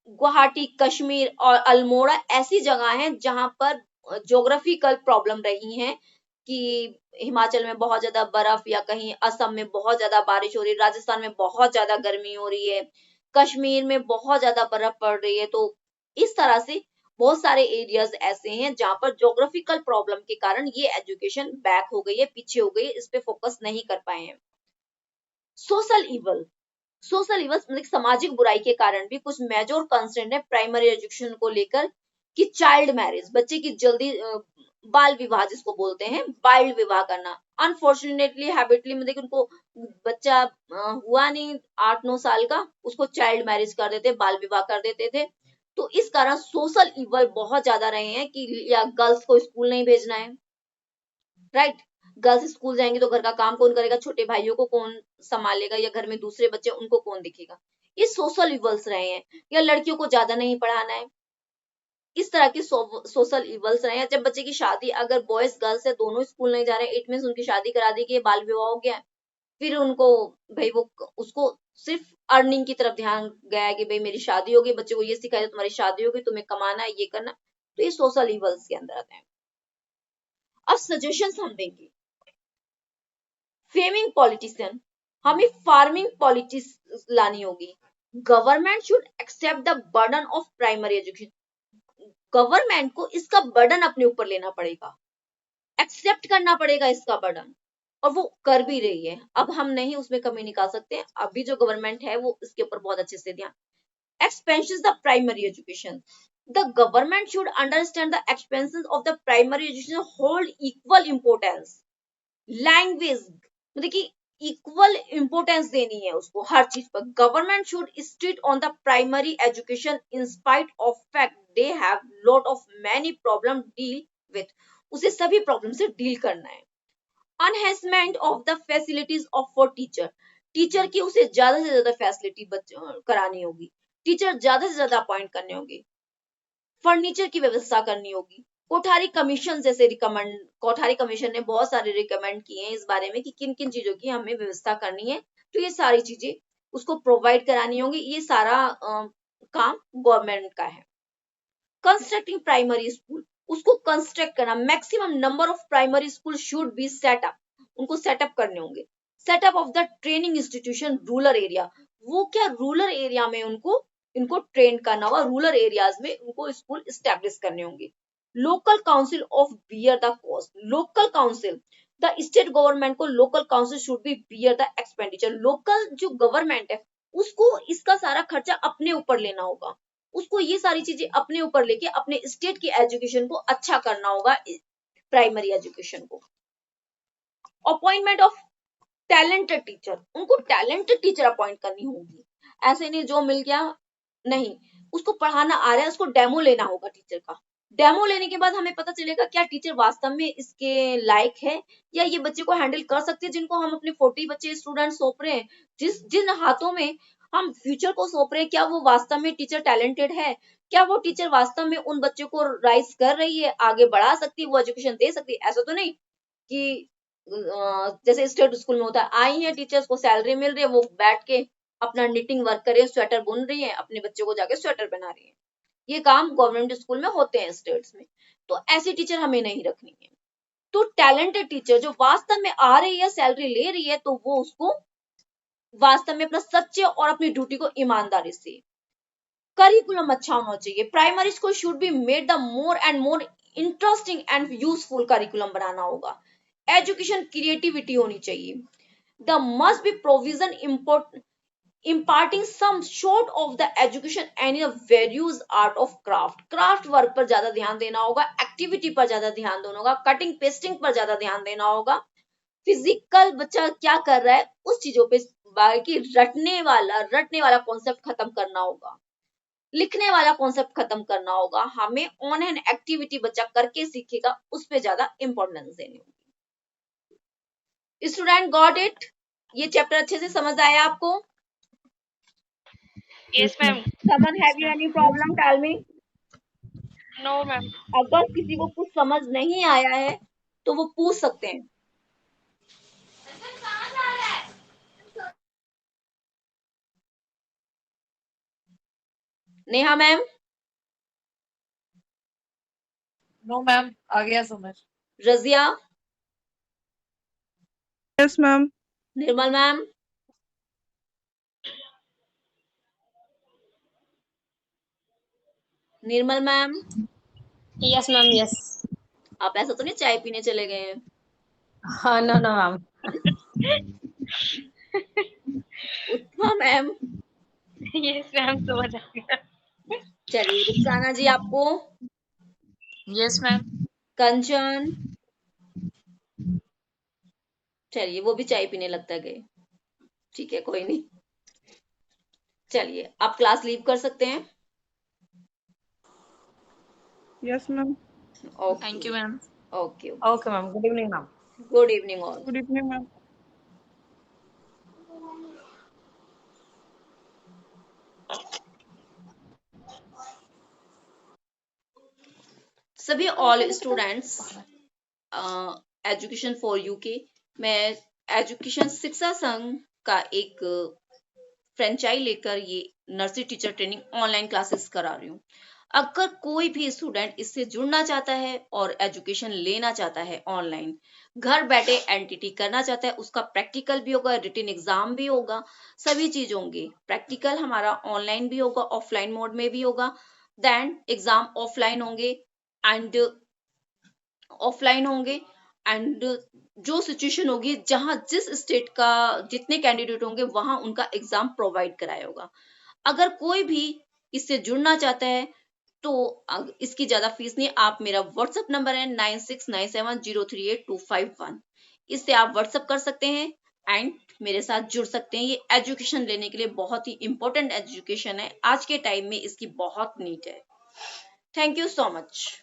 Speaker 1: गुवाहाटी, कश्मीर और अल्मोड़ा ऐसी जगह हैं जहां पर ज्योग्राफिकल प्रॉब्लम रही हैं कि हिमाचल में बहुत ज्यादा बर्फ, या कहीं असम में बहुत ज्यादा बारिश हो रही है, राजस्थान में बहुत ज्यादा गर्मी हो रही है, कश्मीर में बहुत ज्यादा बर्फ पड़ रही है। तो इस तरह से बहुत सारे एरियाज ऐसे हैं जहां पर ज्योग्राफिकल प्रॉब्लम के कारण ये एजुकेशन बैक हो गई है, पीछे हो गई है, इस पे फोकस नहीं कर पाए हैं। सोशल इवल, सोशल इवल मतलब सामाजिक बुराई के कारण भी कुछ मेजर कंसर्न है प्राइमरी एजुकेशन को लेकर, कि चाइल्ड मैरिज, बच्चे की जल्दी बाल विवाह जिसको बोलते हैं, बाइल्ड विवाह करना। अनफॉर्चुनेटली हैबिटली मतलब उनको बच्चा हुआ नहीं 8-9 साल का, उसको चाइल्ड मैरिज कर देते, बाल विवाह कर देते थे। तो इस कारण सोशल इवल बहुत ज्यादा रहे हैं कि या गर्ल्स को स्कूल नहीं भेजना है, राइट, गर्ल्स स्कूल जाएंगे तो घर का काम कौन करेगा, छोटे भाइयों को कौन संभालेगा, या घर में दूसरे बच्चे उनको कौन दिखेगा, ये सोशल इवल्स रहे हैं। या लड़कियों को ज्यादा नहीं पढ़ाना है, इस तरह के सोशल इवल्स रहे हैं। जब बच्चे की शादी, अगर बॉयज गर्ल्स है दोनों स्कूल नहीं जा रहे, इट मीन्स उनकी शादी करा दी कि बाल विवाह हो गया, फिर उनको भाई वो उसको सिर्फ अर्निंग की तरफ ध्यान गया है कि भाई मेरी शादी होगी, बच्चे को ये सिखाया तुम्हारी शादी होगी, तुम्हें कमाना है, ये करना। तो ये सोशल इवल्स के अंदर आते हैं। अब सजेशंस हम देंगे। फेमिंग पॉलिटिशियन, हमें फार्मिंग पॉलिटिक्स लानी होगी। Government should accept the burden of primary education, government को इसका बर्डन अपने ऊपर लेना पड़ेगा, एक्सेप्ट करना पड़ेगा इसका बर्डन, और वो कर भी रही है। अब हम नहीं उसमें कमी निकाल सकते, अभी जो गवर्नमेंट है वो इसके ऊपर बहुत अच्छे से ध्यान। Expansion the primary education, the government should understand the expansion of the primary education hold equal importance. Language मतलब कि इक्वल इंपोर्टेंस देनी है उसको हर चीज पर। Government should strict on the primary education in spite of fact they have lot of many problem deal with, उसे सभी प्रॉब्लम से डील करना है। Enhancement of the facilities of for teacher, teacher की उसे ज्यादा से ज्यादा फैसिलिटी करानी होगी, टीचर ज्यादा से ज्यादा अपॉइंट करने होंगे, फर्नीचर की व्यवस्था करनी होगी। कोठारी कमीशन जैसे रिकमेंड, कोठारी कमीशन ने बहुत सारे रिकमेंड किए हैं इस बारे में कि किन किन चीजों की हमें व्यवस्था करनी है, तो ये सारी चीजें उसको प्रोवाइड करानी होंगी। ये सारा काम गवर्नमेंट का है। कंस्ट्रक्टिंग प्राइमरी स्कूल, उसको कंस्ट्रक्ट करना, maximum number of primary school should be set up, उनको सेटअप करने होंगे। Setup of the training institution rural area, वो क्या रूरल एरिया में उनको इनको ट्रेन करना होगा, रूरल एरियाज में उनको स्कूल स्टैब्लिश करने होंगे। Local council of bear the cost, local council, the state government को local council should be bear the expenditure, local जो गवर्नमेंट है उसको इसका सारा खर्चा अपने ऊपर लेना होगा, उसको ये सारी चीजें अपने ऊपर लेके अपने स्टेट की एजुकेशन को अच्छा करना होगा, प्राइमरी एजुकेशन को। अपॉइंटमेंट ऑफ टैलेंटेड टीचर, उनको टैलेंटेड टीचर अपॉइंट करनी होगी, ऐसे नहीं जो मिल गया नहीं, उसको पढ़ाना आ रहा है, उसको डेमो लेना होगा टीचर का। डेमो लेने के बाद हमें पता चलेगा क्या टीचर वास्तव में इसके लायक है, या ये बच्चे को हैंडल कर सकते हैं जिनको हम अपने 40 बच्चे स्टूडेंट सौंप रहे हैं, जिन हाथों में हम फ्यूचर को सौंप रहे हैं, क्या वो वास्तव में टीचर टैलेंटेड है, क्या वो टीचर वास्तव में उन बच्चों को राइज कर रही है, आगे बढ़ा सकती है, वो एजुकेशन दे सकती है। ऐसा तो नहीं कि जैसे स्टेट स्कूल में होता है, आई है टीचर्स को सैलरी मिल रही है, वो बैठ के अपना निटिंग वर्क कर रही है, स्वेटर बुन रही है, अपने बच्चों को जाके स्वेटर पहना रही है। ये काम गवर्नमेंट स्कूल में होते हैं स्टेट्स में, तो ऐसी टीचर हमें नहीं रखनी है। तो टैलेंटेड टीचर जो वास्तव में आ रही है, सैलरी ले रही है, तो वो उसको वास्तव में अपना सच्चे और अपनी ड्यूटी को ईमानदारी से। करिकुलम अच्छा होना चाहिए, primary school should be made the more and more interesting and useful curriculum बनाना होगा। एजुकेशन क्रिएटिविटी होनी चाहिए, the must be provision imparting some sort of the education and a various art of craft work पर ज्यादा ध्यान देना होगा, activity पर ज्यादा ध्यान देना होगा, कटिंग पेस्टिंग पर ज्यादा ध्यान देना होगा, फिजिकल बच्चा क्या कर रहा है उस चीजों पे, बाकी रटने वाला कॉन्सेप्ट खत्म करना होगा, लिखने वाला कॉन्सेप्ट खत्म करना होगा। हमें ऑन एन एक्टिविटी बच्चा करके सीखेगा, उस पे ज्यादा इंपॉर्टेंस देनी होगी। Student got it? ये चैप्टर अच्छे से समझ आया आपको?
Speaker 3: Yes, ma'am.
Speaker 1: Someone have you any problem? Tell me.
Speaker 3: No, ma'am.
Speaker 1: अगर किसी को कुछ समझ नहीं आया है तो वो पूछ सकते हैं। नेहा मैम?
Speaker 2: No, ma'am. आ गया समझ।
Speaker 1: रजिया?
Speaker 2: Yes, ma'am.
Speaker 1: निर्मल मैम? निर्मल मैम?
Speaker 3: Yes, ma'am. Yes.
Speaker 1: आप ऐसा तो नहीं चाय पीने चले गए हैं?
Speaker 3: No, no, ma'am.
Speaker 1: उत्तमा मैम?
Speaker 3: Yes, ma'am. समझ आ गया।
Speaker 1: चलिए, रुखसाना जी आपको?
Speaker 2: Yes, ma'am.
Speaker 1: कंचन? चलिए, वो भी चाय पीने लगता गए। ठीक है, कोई नहीं। चलिए, आप क्लास लीव कर सकते हैं।
Speaker 2: Yes, ma'am.
Speaker 1: Okay.
Speaker 2: Thank you, ma'am.
Speaker 1: Okay.
Speaker 3: Okay, ma'am. Good evening, ma'am.
Speaker 1: Good evening all.
Speaker 2: Good evening, ma'am.
Speaker 1: सभी all students, education for UK, मैं एजुकेशन शिक्षा संघ का एक फ्रेंचाइज लेकर ये nursery teacher training online classes करा रही हूँ। अगर कोई भी स्टूडेंट इससे जुड़ना चाहता है और एजुकेशन लेना चाहता है ऑनलाइन, घर बैठे एनटीटी करना चाहता है, उसका प्रैक्टिकल भी होगा, रिटन एग्जाम भी होगा, सभी चीज होंगी। प्रैक्टिकल हमारा ऑनलाइन भी होगा, ऑफलाइन मोड में भी होगा, देन एग्जाम ऑफलाइन होंगे एंड एंड जो सिचुएशन होगी, जहां जिस स्टेट का जितने कैंडिडेट होंगे वहां उनका एग्जाम प्रोवाइड कराया होगा। अगर कोई भी इससे जुड़ना चाहता है तो इसकी ज्यादा फीस नहीं। आप, मेरा व्हाट्सएप नंबर है 9697038251, इससे आप व्हाट्सएप कर सकते हैं एंड मेरे साथ जुड़ सकते हैं। ये एजुकेशन लेने के लिए बहुत ही इंपॉर्टेंट एजुकेशन है, आज के टाइम में इसकी बहुत नीड है। Thank you so much.